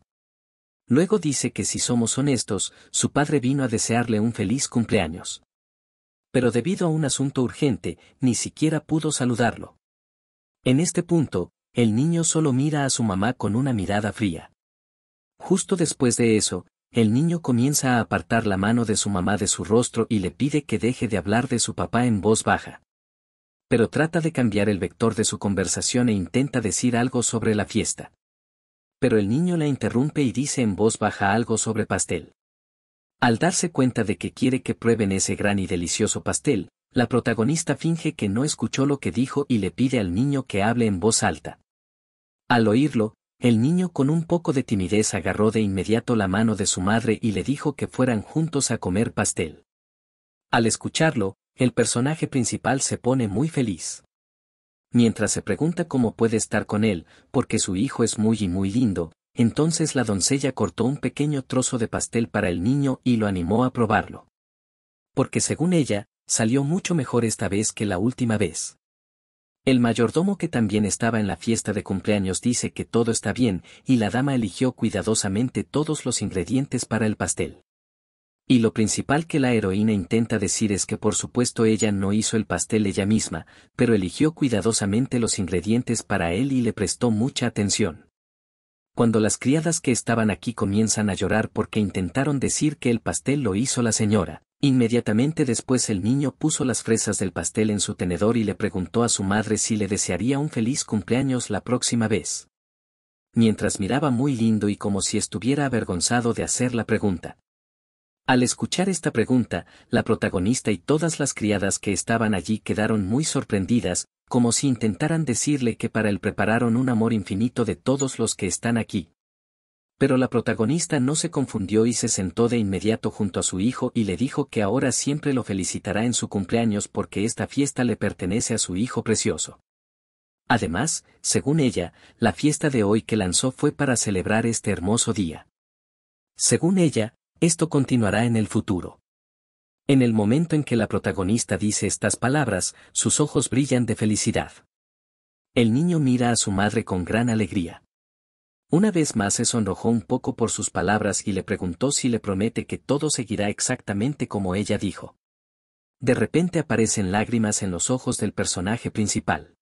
Luego dice que si somos honestos, su padre vino a desearle un feliz cumpleaños. Pero debido a un asunto urgente, ni siquiera pudo saludarlo. En este punto, el niño solo mira a su mamá con una mirada fría. Justo después de eso, el niño comienza a apartar la mano de su mamá de su rostro y le pide que deje de hablar de su papá en voz baja. Pero trata de cambiar el vector de su conversación e intenta decir algo sobre la fiesta. Pero el niño la interrumpe y dice en voz baja algo sobre pastel. Al darse cuenta de que quiere que prueben ese gran y delicioso pastel, la protagonista finge que no escuchó lo que dijo y le pide al niño que hable en voz alta. Al oírlo, el niño con un poco de timidez agarró de inmediato la mano de su madre y le dijo que fueran juntos a comer pastel. Al escucharlo, el personaje principal se pone muy feliz. Mientras se pregunta cómo puede estar con él, porque su hijo es muy lindo, entonces la doncella cortó un pequeño trozo de pastel para el niño y lo animó a probarlo. Porque según ella, salió mucho mejor esta vez que la última vez. El mayordomo que también estaba en la fiesta de cumpleaños dice que todo está bien y la dama eligió cuidadosamente todos los ingredientes para el pastel. Y lo principal que la heroína intenta decir es que por supuesto ella no hizo el pastel ella misma, pero eligió cuidadosamente los ingredientes para él y le prestó mucha atención. Cuando las criadas que estaban aquí comienzan a llorar porque intentaron decir que el pastel lo hizo la señora, inmediatamente después el niño puso las fresas del pastel en su tenedor y le preguntó a su madre si le desearía un feliz cumpleaños la próxima vez. Mientras miraba muy lindo y como si estuviera avergonzado de hacer la pregunta. Al escuchar esta pregunta, la protagonista y todas las criadas que estaban allí quedaron muy sorprendidas, como si intentaran decirle que para él prepararon un amor infinito de todos los que están aquí. Pero la protagonista no se confundió y se sentó de inmediato junto a su hijo y le dijo que ahora siempre lo felicitará en su cumpleaños porque esta fiesta le pertenece a su hijo precioso. Además, según ella, la fiesta de hoy que lanzó fue para celebrar este hermoso día. Según ella, esto continuará en el futuro. En el momento en que la protagonista dice estas palabras, sus ojos brillan de felicidad. El niño mira a su madre con gran alegría. Una vez más se sonrojó un poco por sus palabras y le preguntó si le promete que todo seguirá exactamente como ella dijo. De repente aparecen lágrimas en los ojos del personaje principal.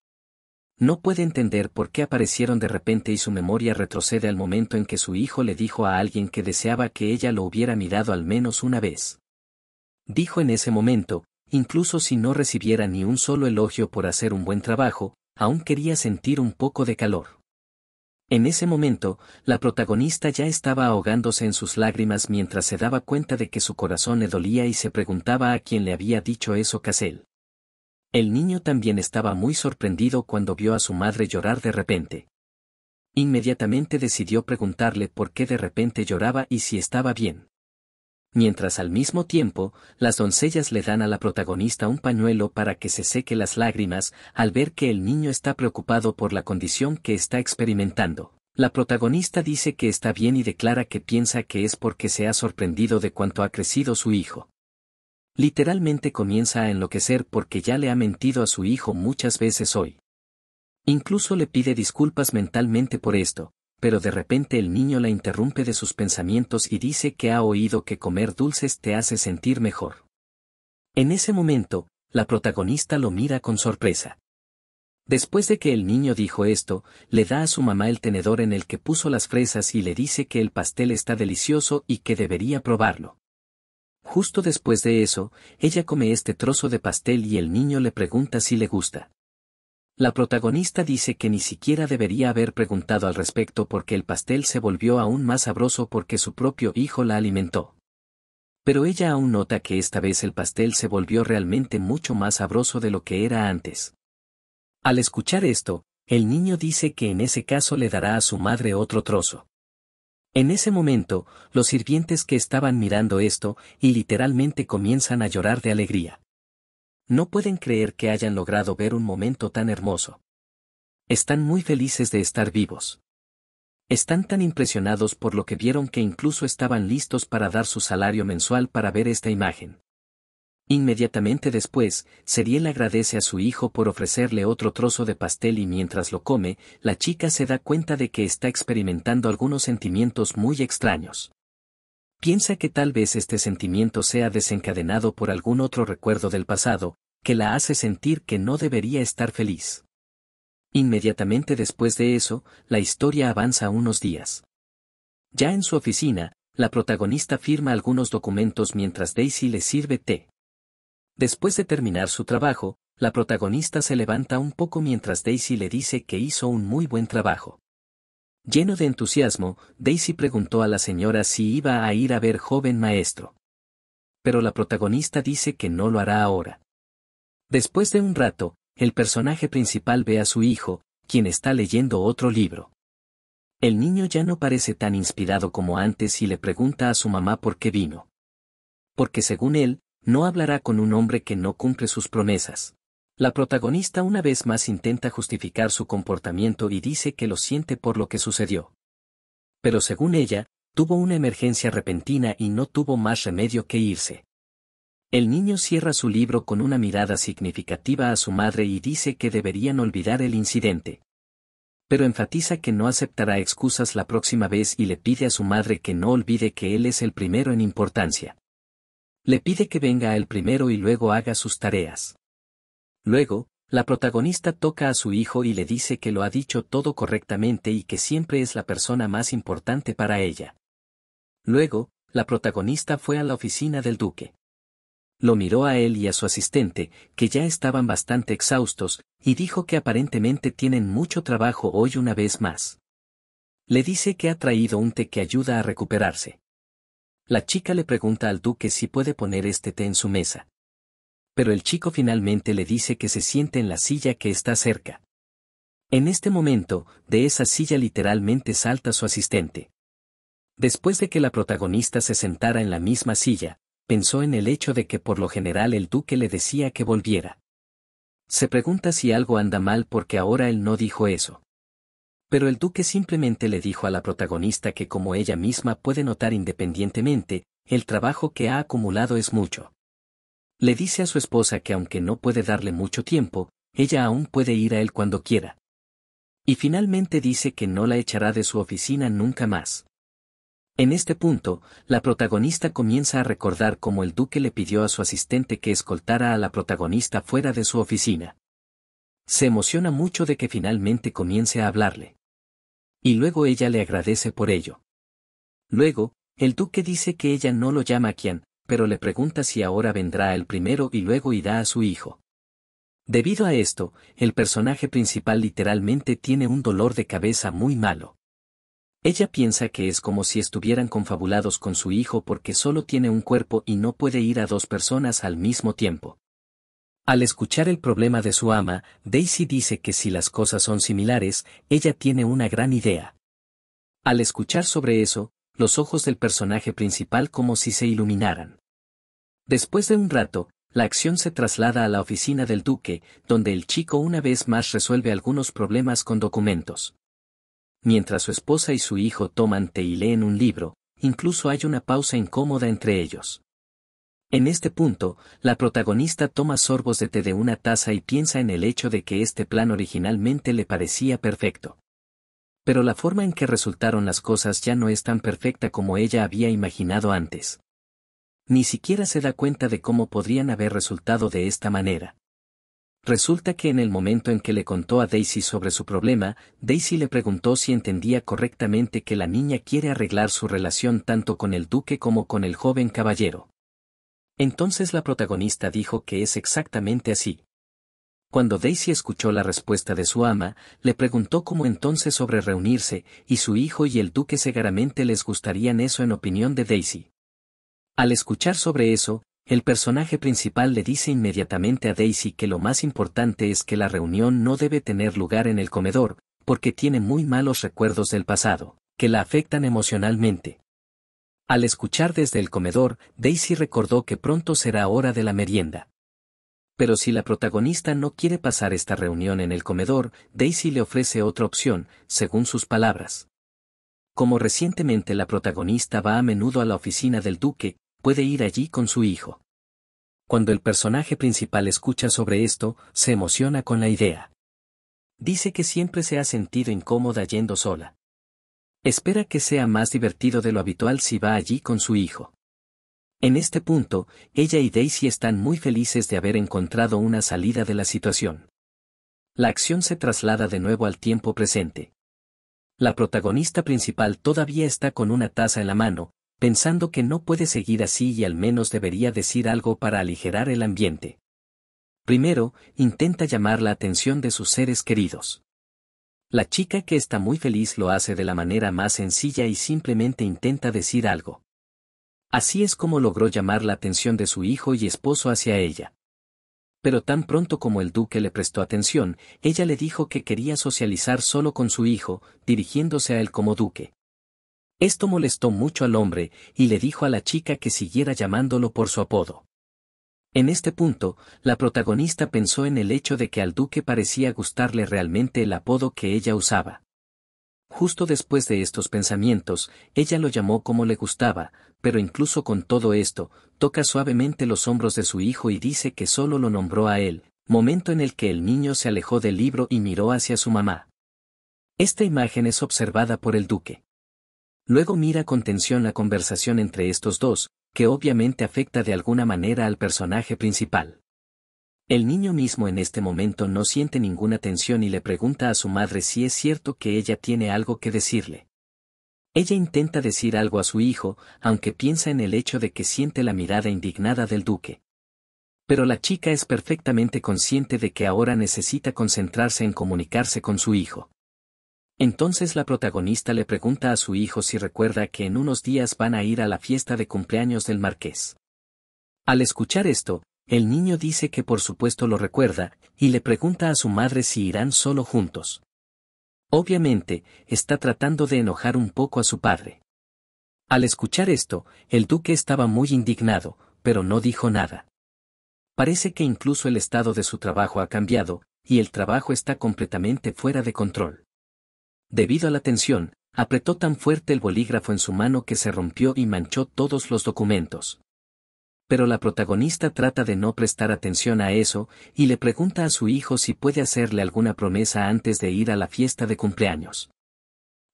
No puede entender por qué aparecieron de repente y su memoria retrocede al momento en que su hijo le dijo a alguien que deseaba que ella lo hubiera mirado al menos una vez. Dijo en ese momento, incluso si no recibiera ni un solo elogio por hacer un buen trabajo, aún quería sentir un poco de calor. En ese momento, la protagonista ya estaba ahogándose en sus lágrimas mientras se daba cuenta de que su corazón le dolía y se preguntaba a quién le había dicho eso Cassel. El niño también estaba muy sorprendido cuando vio a su madre llorar de repente. Inmediatamente decidió preguntarle por qué de repente lloraba y si estaba bien. Mientras al mismo tiempo, las doncellas le dan a la protagonista un pañuelo para que se seque las lágrimas, al ver que el niño está preocupado por la condición que está experimentando. La protagonista dice que está bien y declara que piensa que es porque se ha sorprendido de cuánto ha crecido su hijo. Literalmente comienza a enloquecer porque ya le ha mentido a su hijo muchas veces hoy. Incluso le pide disculpas mentalmente por esto, pero de repente el niño la interrumpe de sus pensamientos y dice que ha oído que comer dulces te hace sentir mejor. En ese momento, la protagonista lo mira con sorpresa. Después de que el niño dijo esto, le da a su mamá el tenedor en el que puso las fresas y le dice que el pastel está delicioso y que debería probarlo. Justo después de eso, ella come este trozo de pastel y el niño le pregunta si le gusta. La protagonista dice que ni siquiera debería haber preguntado al respecto porque el pastel se volvió aún más sabroso porque su propio hijo la alimentó. Pero ella aún nota que esta vez el pastel se volvió realmente mucho más sabroso de lo que era antes. Al escuchar esto, el niño dice que en ese caso le dará a su madre otro trozo. En ese momento, los sirvientes que estaban mirando esto, y literalmente comienzan a llorar de alegría. No pueden creer que hayan logrado ver un momento tan hermoso. Están muy felices de estar vivos. Están tan impresionados por lo que vieron que incluso estaban listos para dar su salario mensual para ver esta imagen. Inmediatamente después, Seriel agradece a su hijo por ofrecerle otro trozo de pastel y mientras lo come, la chica se da cuenta de que está experimentando algunos sentimientos muy extraños. Piensa que tal vez este sentimiento sea desencadenado por algún otro recuerdo del pasado, que la hace sentir que no debería estar feliz. Inmediatamente después de eso, la historia avanza unos días. Ya en su oficina, la protagonista firma algunos documentos mientras Daisy le sirve té. Después de terminar su trabajo, la protagonista se levanta un poco mientras Daisy le dice que hizo un muy buen trabajo. Lleno de entusiasmo, Daisy preguntó a la señora si iba a ir a ver joven maestro. Pero la protagonista dice que no lo hará ahora. Después de un rato, el personaje principal ve a su hijo, quien está leyendo otro libro. El niño ya no parece tan inspirado como antes y le pregunta a su mamá por qué vino. Porque según él, no hablará con un hombre que no cumple sus promesas. La protagonista una vez más intenta justificar su comportamiento y dice que lo siente por lo que sucedió. Pero según ella, tuvo una emergencia repentina y no tuvo más remedio que irse. El niño cierra su libro con una mirada significativa a su madre y dice que deberían olvidar el incidente. Pero enfatiza que no aceptará excusas la próxima vez y le pide a su madre que no olvide que él es el primero en importancia. Le pide que venga él primero y luego haga sus tareas. Luego, la protagonista toca a su hijo y le dice que lo ha dicho todo correctamente y que siempre es la persona más importante para ella. Luego, la protagonista fue a la oficina del duque. Lo miró a él y a su asistente, que ya estaban bastante exhaustos, y dijo que aparentemente tienen mucho trabajo hoy una vez más. Le dice que ha traído un té que ayuda a recuperarse. La chica le pregunta al duque si puede poner este té en su mesa. Pero el chico finalmente le dice que se siente en la silla que está cerca. En este momento, de esa silla literalmente salta su asistente. Después de que la protagonista se sentara en la misma silla, pensó en el hecho de que por lo general el duque le decía que volviera. Se pregunta si algo anda mal porque ahora él no dijo eso. Pero el duque simplemente le dijo a la protagonista que como ella misma puede notar independientemente, el trabajo que ha acumulado es mucho. Le dice a su esposa que aunque no puede darle mucho tiempo, ella aún puede ir a él cuando quiera. Y finalmente dice que no la echará de su oficina nunca más. En este punto, la protagonista comienza a recordar cómo el duque le pidió a su asistente que escoltara a la protagonista fuera de su oficina. Se emociona mucho de que finalmente comience a hablarle. Y luego ella le agradece por ello. Luego, el duque dice que ella no lo llama Kian, pero le pregunta si ahora vendrá el primero y luego irá a su hijo. Debido a esto, el personaje principal literalmente tiene un dolor de cabeza muy malo. Ella piensa que es como si estuvieran confabulados con su hijo porque solo tiene un cuerpo y no puede ir a dos personas al mismo tiempo. Al escuchar el problema de su ama, Daisy dice que si las cosas son similares, ella tiene una gran idea. Al escuchar sobre eso, los ojos del personaje principal como si se iluminaran. Después de un rato, la acción se traslada a la oficina del duque, donde el chico una vez más resuelve algunos problemas con documentos. Mientras su esposa y su hijo toman té y leen un libro, incluso hay una pausa incómoda entre ellos. En este punto, la protagonista toma sorbos de té de una taza y piensa en el hecho de que este plan originalmente le parecía perfecto. Pero la forma en que resultaron las cosas ya no es tan perfecta como ella había imaginado antes. Ni siquiera se da cuenta de cómo podrían haber resultado de esta manera. Resulta que en el momento en que le contó a Daisy sobre su problema, Daisy le preguntó si entendía correctamente que la niña quiere arreglar su relación tanto con el duque como con el joven caballero. Entonces la protagonista dijo que es exactamente así. Cuando Daisy escuchó la respuesta de su ama, le preguntó cómo entonces sobre reunirse, y su hijo y el duque seguramente les gustarían eso en opinión de Daisy. Al escuchar sobre eso, el personaje principal le dice inmediatamente a Daisy que lo más importante es que la reunión no debe tener lugar en el comedor, porque tiene muy malos recuerdos del pasado, que la afectan emocionalmente. Al escuchar desde el comedor, Daisy recordó que pronto será hora de la merienda. Pero si la protagonista no quiere pasar esta reunión en el comedor, Daisy le ofrece otra opción, según sus palabras. Como recientemente la protagonista va a menudo a la oficina del duque, puede ir allí con su hijo. Cuando el personaje principal escucha sobre esto, se emociona con la idea. Dice que siempre se ha sentido incómoda yendo sola. Espera que sea más divertido de lo habitual si va allí con su hijo. En este punto, ella y Daisy están muy felices de haber encontrado una salida de la situación. La acción se traslada de nuevo al tiempo presente. La protagonista principal todavía está con una taza en la mano, pensando que no puede seguir así y al menos debería decir algo para aligerar el ambiente. Primero, intenta llamar la atención de sus seres queridos. La chica que está muy feliz lo hace de la manera más sencilla y simplemente intenta decir algo. Así es como logró llamar la atención de su hijo y esposo hacia ella. Pero tan pronto como el duque le prestó atención, ella le dijo que quería socializar solo con su hijo, dirigiéndose a él como duque. Esto molestó mucho al hombre, y le dijo a la chica que siguiera llamándolo por su apodo. En este punto, la protagonista pensó en el hecho de que al duque parecía gustarle realmente el apodo que ella usaba. Justo después de estos pensamientos, ella lo llamó como le gustaba, pero incluso con todo esto, toca suavemente los hombros de su hijo y dice que solo lo nombró a él, momento en el que el niño se alejó del libro y miró hacia su mamá. Esta imagen es observada por el duque. Luego mira con tensión la conversación entre estos dos, que obviamente afecta de alguna manera al personaje principal. El niño mismo en este momento no siente ninguna tensión y le pregunta a su madre si es cierto que ella tiene algo que decirle. Ella intenta decir algo a su hijo, aunque piensa en el hecho de que siente la mirada indignada del duque. Pero la chica es perfectamente consciente de que ahora necesita concentrarse en comunicarse con su hijo. Entonces la protagonista le pregunta a su hijo si recuerda que en unos días van a ir a la fiesta de cumpleaños del marqués. Al escuchar esto, el niño dice que por supuesto lo recuerda, y le pregunta a su madre si irán solo juntos. Obviamente, está tratando de enojar un poco a su padre. Al escuchar esto, el duque estaba muy indignado, pero no dijo nada. Parece que incluso el estado de su trabajo ha cambiado, y el trabajo está completamente fuera de control. Debido a la tensión, apretó tan fuerte el bolígrafo en su mano que se rompió y manchó todos los documentos. Pero la protagonista trata de no prestar atención a eso, y le pregunta a su hijo si puede hacerle alguna promesa antes de ir a la fiesta de cumpleaños.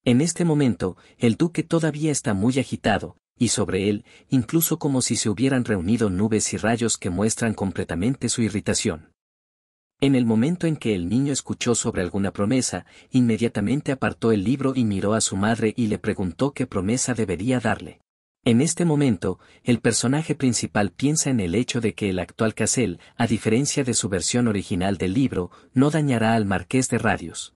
En este momento, el duque todavía está muy agitado, y sobre él, incluso como si se hubieran reunido nubes y rayos que muestran completamente su irritación. En el momento en que el niño escuchó sobre alguna promesa, inmediatamente apartó el libro y miró a su madre y le preguntó qué promesa debería darle. En este momento, el personaje principal piensa en el hecho de que el actual Cassel, a diferencia de su versión original del libro, no dañará al Marqués de Radius.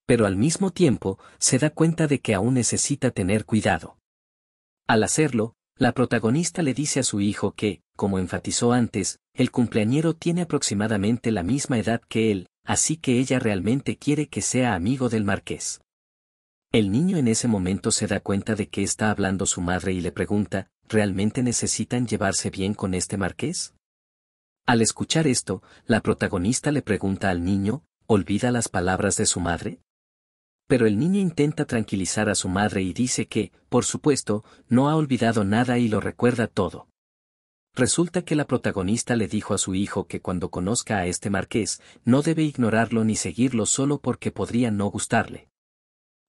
Pero al mismo tiempo, se da cuenta de que aún necesita tener cuidado. Al hacerlo, la protagonista le dice a su hijo que, como enfatizó antes, el cumpleañero tiene aproximadamente la misma edad que él, así que ella realmente quiere que sea amigo del marqués. El niño en ese momento se da cuenta de que está hablando su madre y le pregunta, ¿realmente necesitan llevarse bien con este marqués? Al escuchar esto, la protagonista le pregunta al niño, ¿olvida las palabras de su madre? Pero el niño intenta tranquilizar a su madre y dice que, por supuesto, no ha olvidado nada y lo recuerda todo. Resulta que la protagonista le dijo a su hijo que cuando conozca a este marqués, no debe ignorarlo ni seguirlo solo porque podría no gustarle.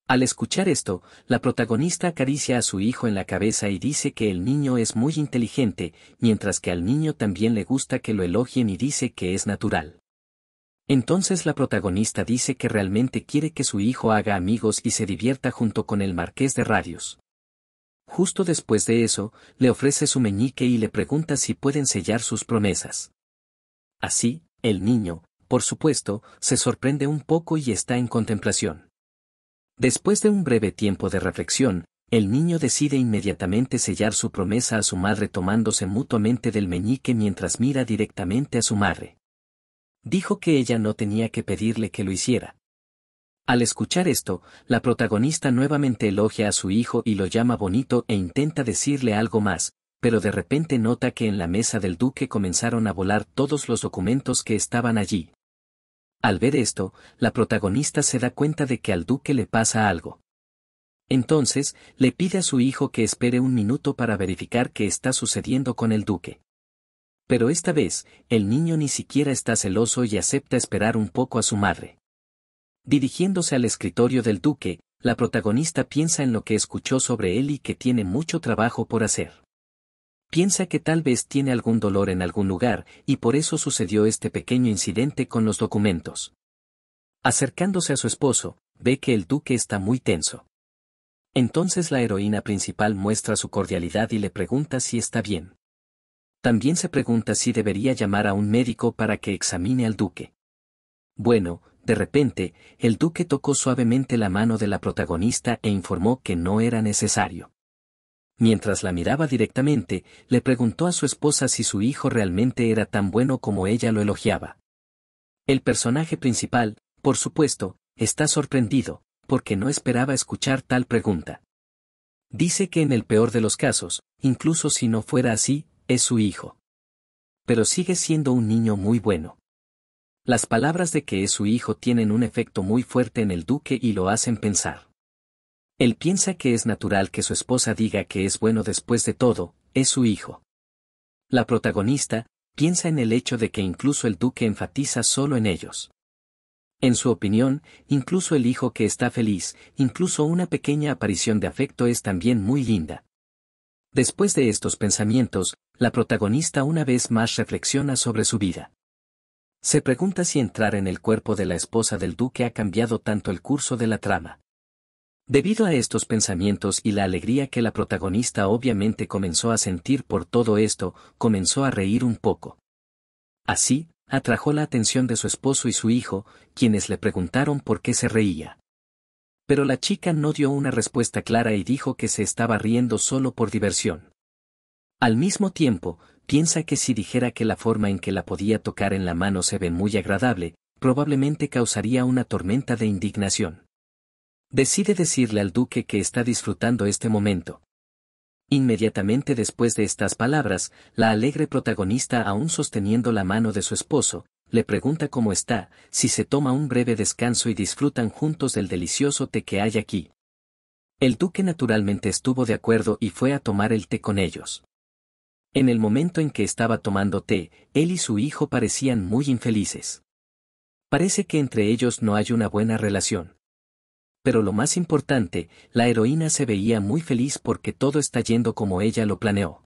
Al escuchar esto, la protagonista acaricia a su hijo en la cabeza y dice que el niño es muy inteligente, mientras que al niño también le gusta que lo elogien y dice que es natural. Entonces la protagonista dice que realmente quiere que su hijo haga amigos y se divierta junto con el Marqués de Radius. Justo después de eso, le ofrece su meñique y le pregunta si pueden sellar sus promesas. Así, el niño, por supuesto, se sorprende un poco y está en contemplación. Después de un breve tiempo de reflexión, el niño decide inmediatamente sellar su promesa a su madre tomándose mutuamente del meñique mientras mira directamente a su madre. Dijo que ella no tenía que pedirle que lo hiciera. Al escuchar esto, la protagonista nuevamente elogia a su hijo y lo llama bonito e intenta decirle algo más, pero de repente nota que en la mesa del duque comenzaron a volar todos los documentos que estaban allí. Al ver esto, la protagonista se da cuenta de que al duque le pasa algo. Entonces, le pide a su hijo que espere un minuto para verificar qué está sucediendo con el duque. Pero esta vez, el niño ni siquiera está celoso y acepta esperar un poco a su madre. Dirigiéndose al escritorio del duque, la protagonista piensa en lo que escuchó sobre él y que tiene mucho trabajo por hacer. Piensa que tal vez tiene algún dolor en algún lugar, y por eso sucedió este pequeño incidente con los documentos. Acercándose a su esposo, ve que el duque está muy tenso. Entonces la heroína principal muestra su cordialidad y le pregunta si está bien. También se pregunta si debería llamar a un médico para que examine al duque. Bueno, de repente, el duque tocó suavemente la mano de la protagonista e informó que no era necesario. Mientras la miraba directamente, le preguntó a su esposa si su hijo realmente era tan bueno como ella lo elogiaba. El personaje principal, por supuesto, está sorprendido, porque no esperaba escuchar tal pregunta. Dice que en el peor de los casos, incluso si no fuera así, es su hijo. Pero sigue siendo un niño muy bueno. Las palabras de que es su hijo tienen un efecto muy fuerte en el duque y lo hacen pensar. Él piensa que es natural que su esposa diga que es bueno después de todo, es su hijo. La protagonista, piensa en el hecho de que incluso el duque enfatiza solo en ellos. En su opinión, incluso el hijo que está feliz, incluso una pequeña aparición de afecto es también muy linda. Después de estos pensamientos, la protagonista una vez más reflexiona sobre su vida. Se pregunta si entrar en el cuerpo de la esposa del duque ha cambiado tanto el curso de la trama. Debido a estos pensamientos y la alegría que la protagonista obviamente comenzó a sentir por todo esto, comenzó a reír un poco. Así, atrajo la atención de su esposo y su hijo, quienes le preguntaron por qué se reía. Pero la chica no dio una respuesta clara y dijo que se estaba riendo solo por diversión. Al mismo tiempo, piensa que si dijera que la forma en que la podía tocar en la mano se ve muy agradable, probablemente causaría una tormenta de indignación. Decide decirle al duque que está disfrutando este momento. Inmediatamente después de estas palabras, la alegre protagonista, aún sosteniendo la mano de su esposo, le pregunta cómo está, si se toma un breve descanso y disfrutan juntos del delicioso té que hay aquí. El duque naturalmente estuvo de acuerdo y fue a tomar el té con ellos. En el momento en que estaba tomando té, él y su hijo parecían muy infelices. Parece que entre ellos no hay una buena relación. Pero lo más importante, la heroína se veía muy feliz porque todo está yendo como ella lo planeó.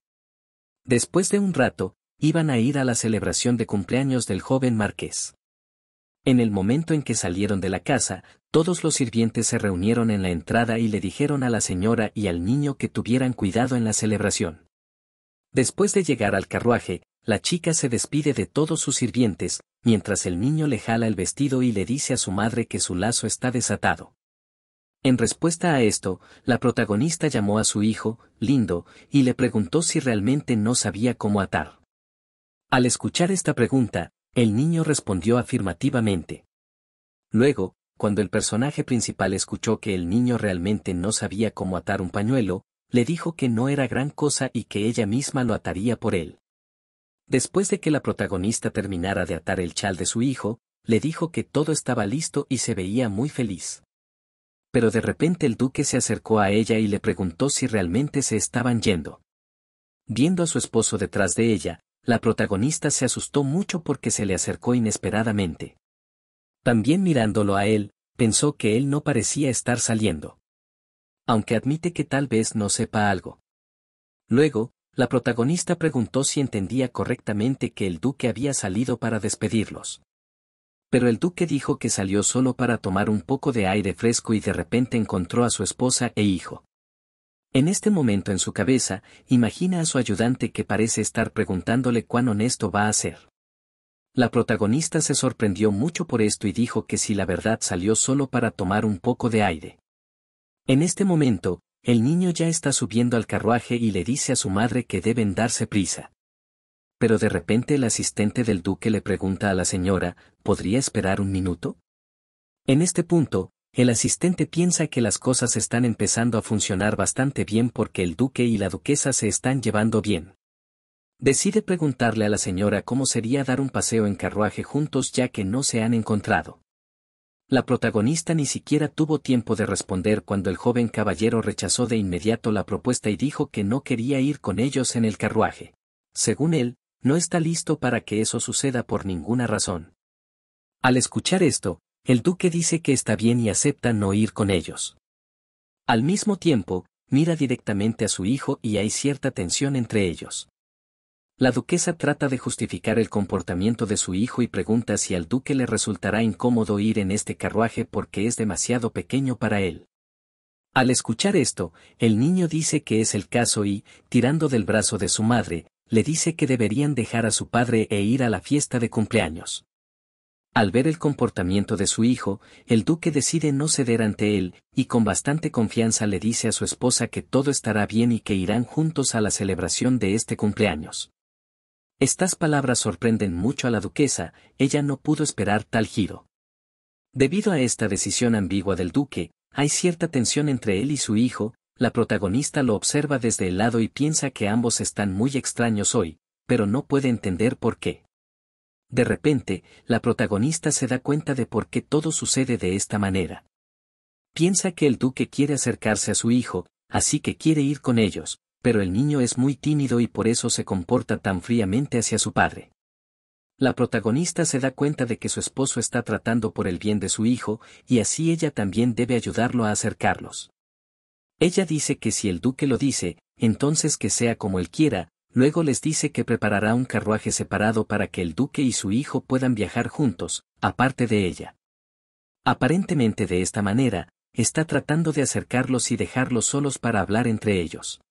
Después de un rato, iban a ir a la celebración de cumpleaños del joven marqués. En el momento en que salieron de la casa, todos los sirvientes se reunieron en la entrada y le dijeron a la señora y al niño que tuvieran cuidado en la celebración. Después de llegar al carruaje, la chica se despide de todos sus sirvientes, mientras el niño le jala el vestido y le dice a su madre que su lazo está desatado. En respuesta a esto, la protagonista llamó a su hijo, Lindo, y le preguntó si realmente no sabía cómo atar. Al escuchar esta pregunta, el niño respondió afirmativamente. Luego, cuando el personaje principal escuchó que el niño realmente no sabía cómo atar un pañuelo, le dijo que no era gran cosa y que ella misma lo ataría por él. Después de que la protagonista terminara de atar el chal de su hijo, le dijo que todo estaba listo y se veía muy feliz. Pero de repente el duque se acercó a ella y le preguntó si realmente se estaban yendo. Viendo a su esposo detrás de ella, la protagonista se asustó mucho porque se le acercó inesperadamente. También mirándolo a él, pensó que él no parecía estar saliendo. Aunque admite que tal vez no sepa algo. Luego, la protagonista preguntó si entendía correctamente que el duque había salido para despedirlos. Pero el duque dijo que salió solo para tomar un poco de aire fresco y de repente encontró a su esposa e hijo. En este momento en su cabeza, imagina a su ayudante que parece estar preguntándole cuán honesto va a ser. La protagonista se sorprendió mucho por esto y dijo que si la verdad salió solo para tomar un poco de aire. En este momento, el niño ya está subiendo al carruaje y le dice a su madre que deben darse prisa. Pero de repente el asistente del duque le pregunta a la señora, ¿podría esperar un minuto? En este punto, el asistente piensa que las cosas están empezando a funcionar bastante bien porque el duque y la duquesa se están llevando bien. Decide preguntarle a la señora cómo sería dar un paseo en carruaje juntos ya que no se han encontrado. La protagonista ni siquiera tuvo tiempo de responder cuando el joven caballero rechazó de inmediato la propuesta y dijo que no quería ir con ellos en el carruaje. Según él, no está listo para que eso suceda por ninguna razón. Al escuchar esto, el duque dice que está bien y acepta no ir con ellos. Al mismo tiempo, mira directamente a su hijo y hay cierta tensión entre ellos. La duquesa trata de justificar el comportamiento de su hijo y pregunta si al duque le resultará incómodo ir en este carruaje porque es demasiado pequeño para él. Al escuchar esto, el niño dice que es el caso y, tirando del brazo de su madre, le dice que deberían dejar a su padre e ir a la fiesta de cumpleaños. Al ver el comportamiento de su hijo, el duque decide no ceder ante él, y con bastante confianza le dice a su esposa que todo estará bien y que irán juntos a la celebración de este cumpleaños. Estas palabras sorprenden mucho a la duquesa, ella no pudo esperar tal giro. Debido a esta decisión ambigua del duque, hay cierta tensión entre él y su hijo, la protagonista lo observa desde el lado y piensa que ambos están muy extraños hoy, pero no puede entender por qué. De repente, la protagonista se da cuenta de por qué todo sucede de esta manera. Piensa que el duque quiere acercarse a su hijo, así que quiere ir con ellos, pero el niño es muy tímido y por eso se comporta tan fríamente hacia su padre. La protagonista se da cuenta de que su esposo está tratando por el bien de su hijo, y así ella también debe ayudarlo a acercarlos. Ella dice que si el duque lo dice, entonces que sea como él quiera. Luego les dice que preparará un carruaje separado para que el duque y su hijo puedan viajar juntos, aparte de ella. Aparentemente de esta manera, está tratando de acercarlos y dejarlos solos para hablar entre ellos.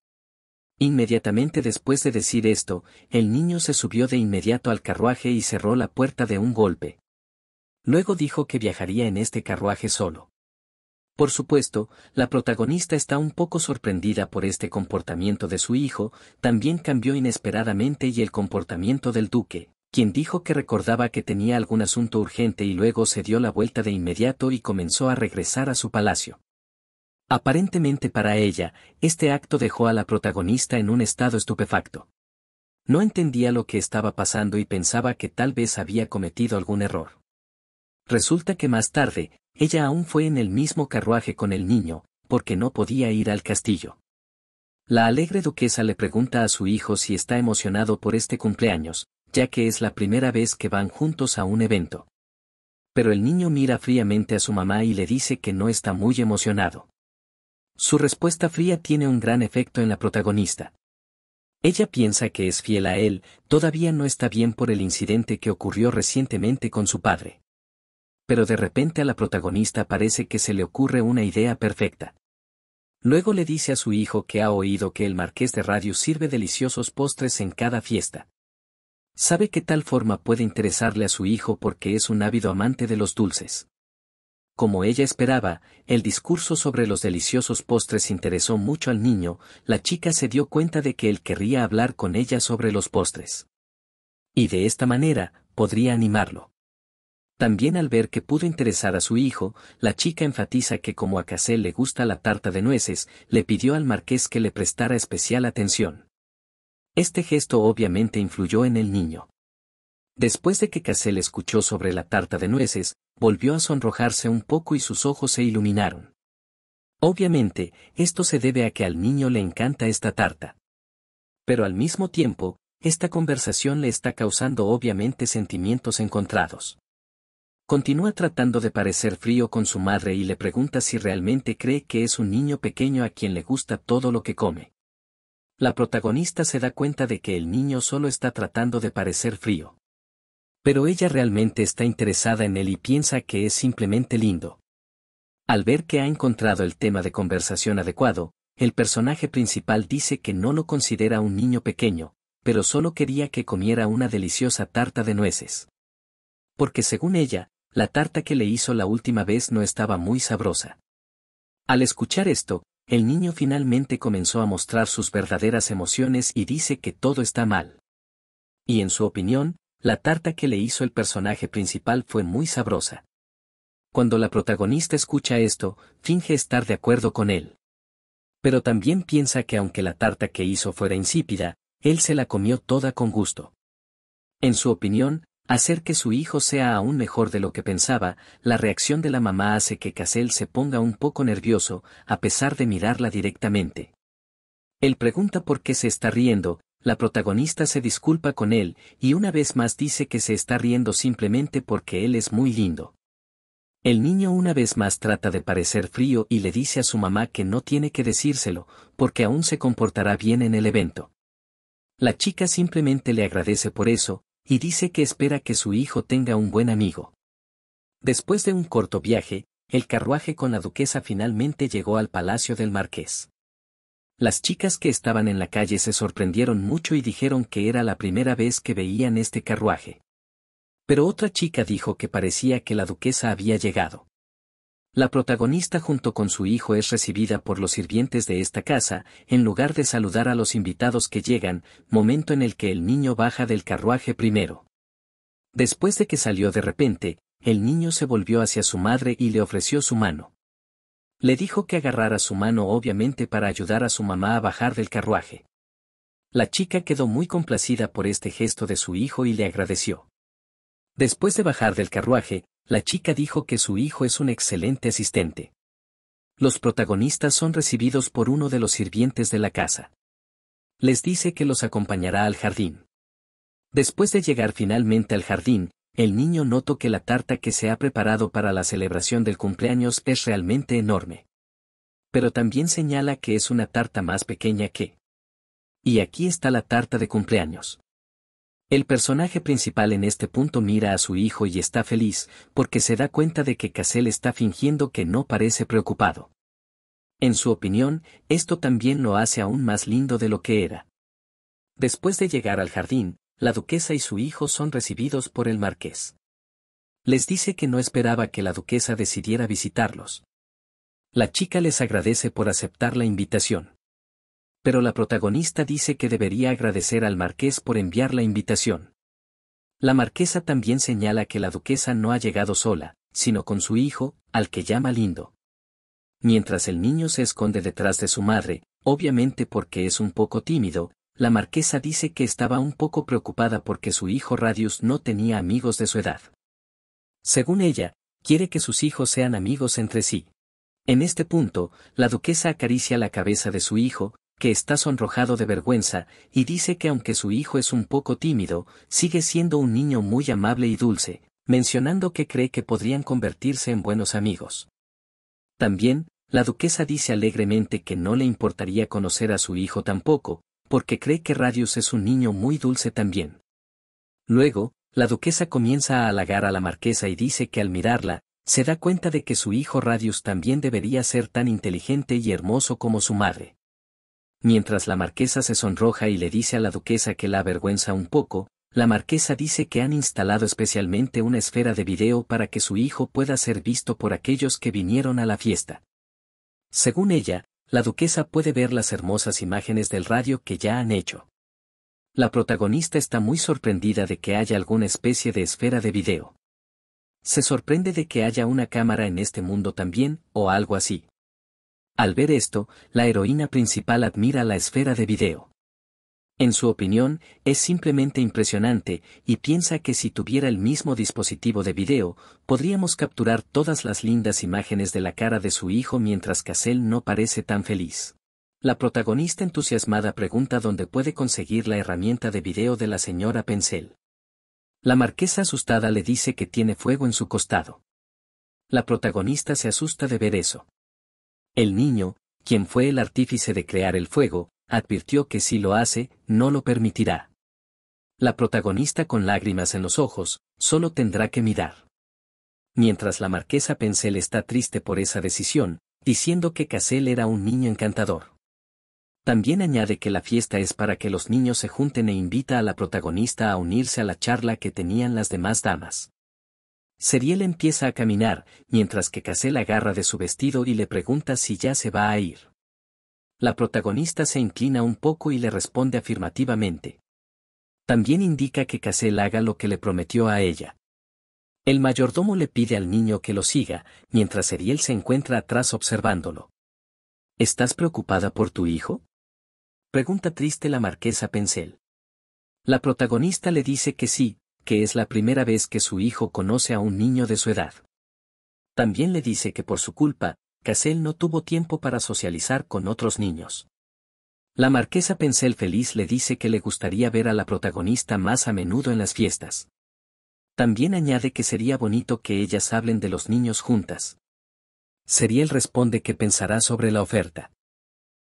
Inmediatamente después de decir esto, el niño se subió de inmediato al carruaje y cerró la puerta de un golpe. Luego dijo que viajaría en este carruaje solo. Por supuesto, la protagonista está un poco sorprendida por este comportamiento de su hijo, también cambió inesperadamente y el comportamiento del duque, quien dijo que recordaba que tenía algún asunto urgente y luego se dio la vuelta de inmediato y comenzó a regresar a su palacio. Aparentemente para ella, este acto dejó a la protagonista en un estado estupefacto. No entendía lo que estaba pasando y pensaba que tal vez había cometido algún error. Resulta que más tarde, ella aún fue en el mismo carruaje con el niño, porque no podía ir al castillo. La alegre duquesa le pregunta a su hijo si está emocionado por este cumpleaños, ya que es la primera vez que van juntos a un evento. Pero el niño mira fríamente a su mamá y le dice que no está muy emocionado. Su respuesta fría tiene un gran efecto en la protagonista. Ella piensa que es fiel a él, todavía no está bien por el incidente que ocurrió recientemente con su padre. Pero de repente a la protagonista parece que se le ocurre una idea perfecta. Luego le dice a su hijo que ha oído que el marqués de Radius sirve deliciosos postres en cada fiesta. Sabe que tal forma puede interesarle a su hijo porque es un ávido amante de los dulces. Como ella esperaba, el discurso sobre los deliciosos postres interesó mucho al niño. La chica se dio cuenta de que él querría hablar con ella sobre los postres. Y de esta manera, podría animarlo. También al ver que pudo interesar a su hijo, la chica enfatiza que como a Cassel le gusta la tarta de nueces, le pidió al marqués que le prestara especial atención. Este gesto obviamente influyó en el niño. Después de que Cassel escuchó sobre la tarta de nueces, volvió a sonrojarse un poco y sus ojos se iluminaron. Obviamente, esto se debe a que al niño le encanta esta tarta. Pero al mismo tiempo, esta conversación le está causando obviamente sentimientos encontrados. Continúa tratando de parecer frío con su madre y le pregunta si realmente cree que es un niño pequeño a quien le gusta todo lo que come. La protagonista se da cuenta de que el niño solo está tratando de parecer frío. Pero ella realmente está interesada en él y piensa que es simplemente lindo. Al ver que ha encontrado el tema de conversación adecuado, el personaje principal dice que no lo considera un niño pequeño, pero solo quería que comiera una deliciosa tarta de nueces. Porque según ella, la tarta que le hizo la última vez no estaba muy sabrosa. Al escuchar esto, el niño finalmente comenzó a mostrar sus verdaderas emociones y dice que todo está mal. Y en su opinión, la tarta que le hizo el personaje principal fue muy sabrosa. Cuando la protagonista escucha esto, finge estar de acuerdo con él. Pero también piensa que aunque la tarta que hizo fuera insípida, él se la comió toda con gusto. En su opinión, hacer que su hijo sea aún mejor de lo que pensaba, la reacción de la mamá hace que Cassel se ponga un poco nervioso, a pesar de mirarla directamente. Él pregunta por qué se está riendo, la protagonista se disculpa con él, y una vez más dice que se está riendo simplemente porque él es muy lindo. El niño una vez más trata de parecer frío y le dice a su mamá que no tiene que decírselo, porque aún se comportará bien en el evento. La chica simplemente le agradece por eso, y dice que espera que su hijo tenga un buen amigo. Después de un corto viaje, el carruaje con la duquesa finalmente llegó al palacio del marqués. Las chicas que estaban en la calle se sorprendieron mucho y dijeron que era la primera vez que veían este carruaje. Pero otra chica dijo que parecía que la duquesa había llegado. La protagonista junto con su hijo es recibida por los sirvientes de esta casa, en lugar de saludar a los invitados que llegan, momento en el que el niño baja del carruaje primero. Después de que salió de repente, el niño se volvió hacia su madre y le ofreció su mano. Le dijo que agarrara su mano obviamente para ayudar a su mamá a bajar del carruaje. La chica quedó muy complacida por este gesto de su hijo y le agradeció. Después de bajar del carruaje, la chica dijo que su hijo es un excelente asistente. Los protagonistas son recibidos por uno de los sirvientes de la casa. Les dice que los acompañará al jardín. Después de llegar finalmente al jardín, el niño notó que la tarta que se ha preparado para la celebración del cumpleaños es realmente enorme. Pero también señala que es una tarta más pequeña que... Y aquí está la tarta de cumpleaños. El personaje principal en este punto mira a su hijo y está feliz, porque se da cuenta de que Cassel está fingiendo que no parece preocupado. En su opinión, esto también lo hace aún más lindo de lo que era. Después de llegar al jardín, la duquesa y su hijo son recibidos por el marqués. Les dice que no esperaba que la duquesa decidiera visitarlos. La chica les agradece por aceptar la invitación. Pero la protagonista dice que debería agradecer al marqués por enviar la invitación. La marquesa también señala que la duquesa no ha llegado sola, sino con su hijo, al que llama lindo. Mientras el niño se esconde detrás de su madre, obviamente porque es un poco tímido, la marquesa dice que estaba un poco preocupada porque su hijo Radius no tenía amigos de su edad. Según ella, quiere que sus hijos sean amigos entre sí. En este punto, la duquesa acaricia la cabeza de su hijo, que está sonrojado de vergüenza, y dice que aunque su hijo es un poco tímido, sigue siendo un niño muy amable y dulce, mencionando que cree que podrían convertirse en buenos amigos. También, la duquesa dice alegremente que no le importaría conocer a su hijo tampoco, porque cree que Radius es un niño muy dulce también. Luego, La duquesa comienza a halagar a la marquesa y dice que al mirarla, se da cuenta de que su hijo Radius también debería ser tan inteligente y hermoso como su madre. Mientras la marquesa se sonroja y le dice a la duquesa que la avergüenza un poco, la marquesa dice que han instalado especialmente una esfera de video para que su hijo pueda ser visto por aquellos que vinieron a la fiesta. Según ella, la duquesa puede ver las hermosas imágenes del radio que ya han hecho. La protagonista está muy sorprendida de que haya alguna especie de esfera de video. Se sorprende de que haya una cámara en este mundo también, o algo así. Al ver esto, la heroína principal admira la esfera de video. En su opinión, es simplemente impresionante, y piensa que si tuviera el mismo dispositivo de video, podríamos capturar todas las lindas imágenes de la cara de su hijo mientras Cassel no parece tan feliz. La protagonista entusiasmada pregunta dónde puede conseguir la herramienta de video de la señora Pencel. La marquesa asustada le dice que tiene fuego en su costado. La protagonista se asusta de ver eso. El niño, quien fue el artífice de crear el fuego, advirtió que si lo hace, no lo permitirá. La protagonista con lágrimas en los ojos, solo tendrá que mirar. Mientras la marquesa Pencel está triste por esa decisión, diciendo que Cassel era un niño encantador. También añade que la fiesta es para que los niños se junten e invita a la protagonista a unirse a la charla que tenían las demás damas. Seriel empieza a caminar, mientras que Cassel agarra de su vestido y le pregunta si ya se va a ir. La protagonista se inclina un poco y le responde afirmativamente. También indica que Cassel haga lo que le prometió a ella. El mayordomo le pide al niño que lo siga, mientras Seriel se encuentra atrás observándolo. ¿Estás preocupada por tu hijo?, pregunta triste la marquesa Pencel. La protagonista le dice que sí, que es la primera vez que su hijo conoce a un niño de su edad. También le dice que por su culpa, Cassel no tuvo tiempo para socializar con otros niños. La marquesa Pencel feliz le dice que le gustaría ver a la protagonista más a menudo en las fiestas. También añade que sería bonito que ellas hablen de los niños juntas. Seriel responde que pensará sobre la oferta.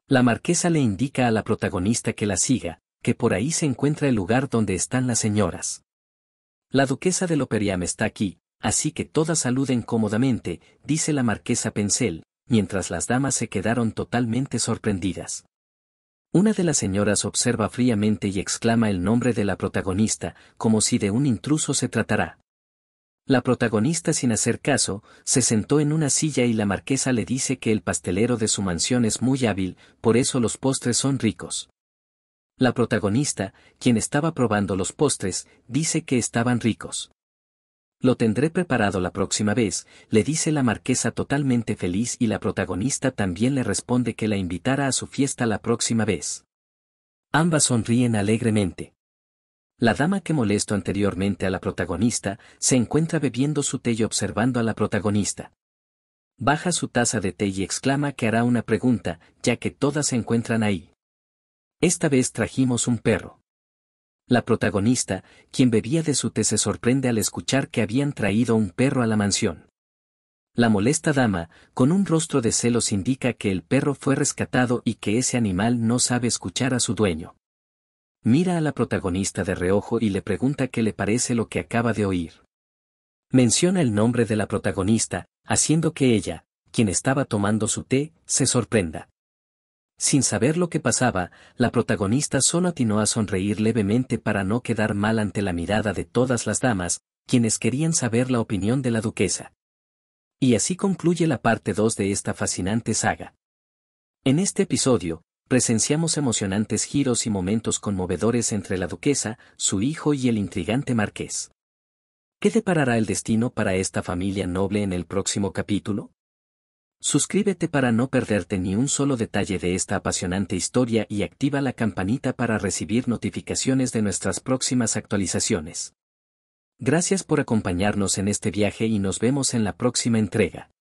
La marquesa le indica a la protagonista que la siga, que por ahí se encuentra el lugar donde están las señoras. La duquesa de Loperiam está aquí, así que todas saluden cómodamente, dice la marquesa Pencel, mientras las damas se quedaron totalmente sorprendidas. Una de las señoras observa fríamente y exclama el nombre de la protagonista, como si de un intruso se tratara. La protagonista, sin hacer caso, se sentó en una silla y la marquesa le dice que el pastelero de su mansión es muy hábil, por eso los postres son ricos. La protagonista, quien estaba probando los postres, dice que estaban ricos. Lo tendré preparado la próxima vez, le dice la marquesa totalmente feliz y la protagonista también le responde que la invitará a su fiesta la próxima vez. Ambas sonríen alegremente. La dama que molestó anteriormente a la protagonista, se encuentra bebiendo su té y observando a la protagonista. Baja su taza de té y exclama que hará una pregunta, ya que todas se encuentran ahí. Esta vez trajimos un perro. La protagonista, quien bebía de su té, se sorprende al escuchar que habían traído un perro a la mansión. La molesta dama, con un rostro de celos, indica que el perro fue rescatado y que ese animal no sabe escuchar a su dueño. Mira a la protagonista de reojo y le pregunta qué le parece lo que acaba de oír. Menciona el nombre de la protagonista, haciendo que ella, quien estaba tomando su té, se sorprenda. Sin saber lo que pasaba, la protagonista solo atinó a sonreír levemente para no quedar mal ante la mirada de todas las damas, quienes querían saber la opinión de la duquesa. Y así concluye la parte 2 de esta fascinante saga. En este episodio, presenciamos emocionantes giros y momentos conmovedores entre la duquesa, su hijo y el intrigante marqués. ¿Qué deparará el destino para esta familia noble en el próximo capítulo? Suscríbete para no perderte ni un solo detalle de esta apasionante historia y activa la campanita para recibir notificaciones de nuestras próximas actualizaciones. Gracias por acompañarnos en este viaje y nos vemos en la próxima entrega.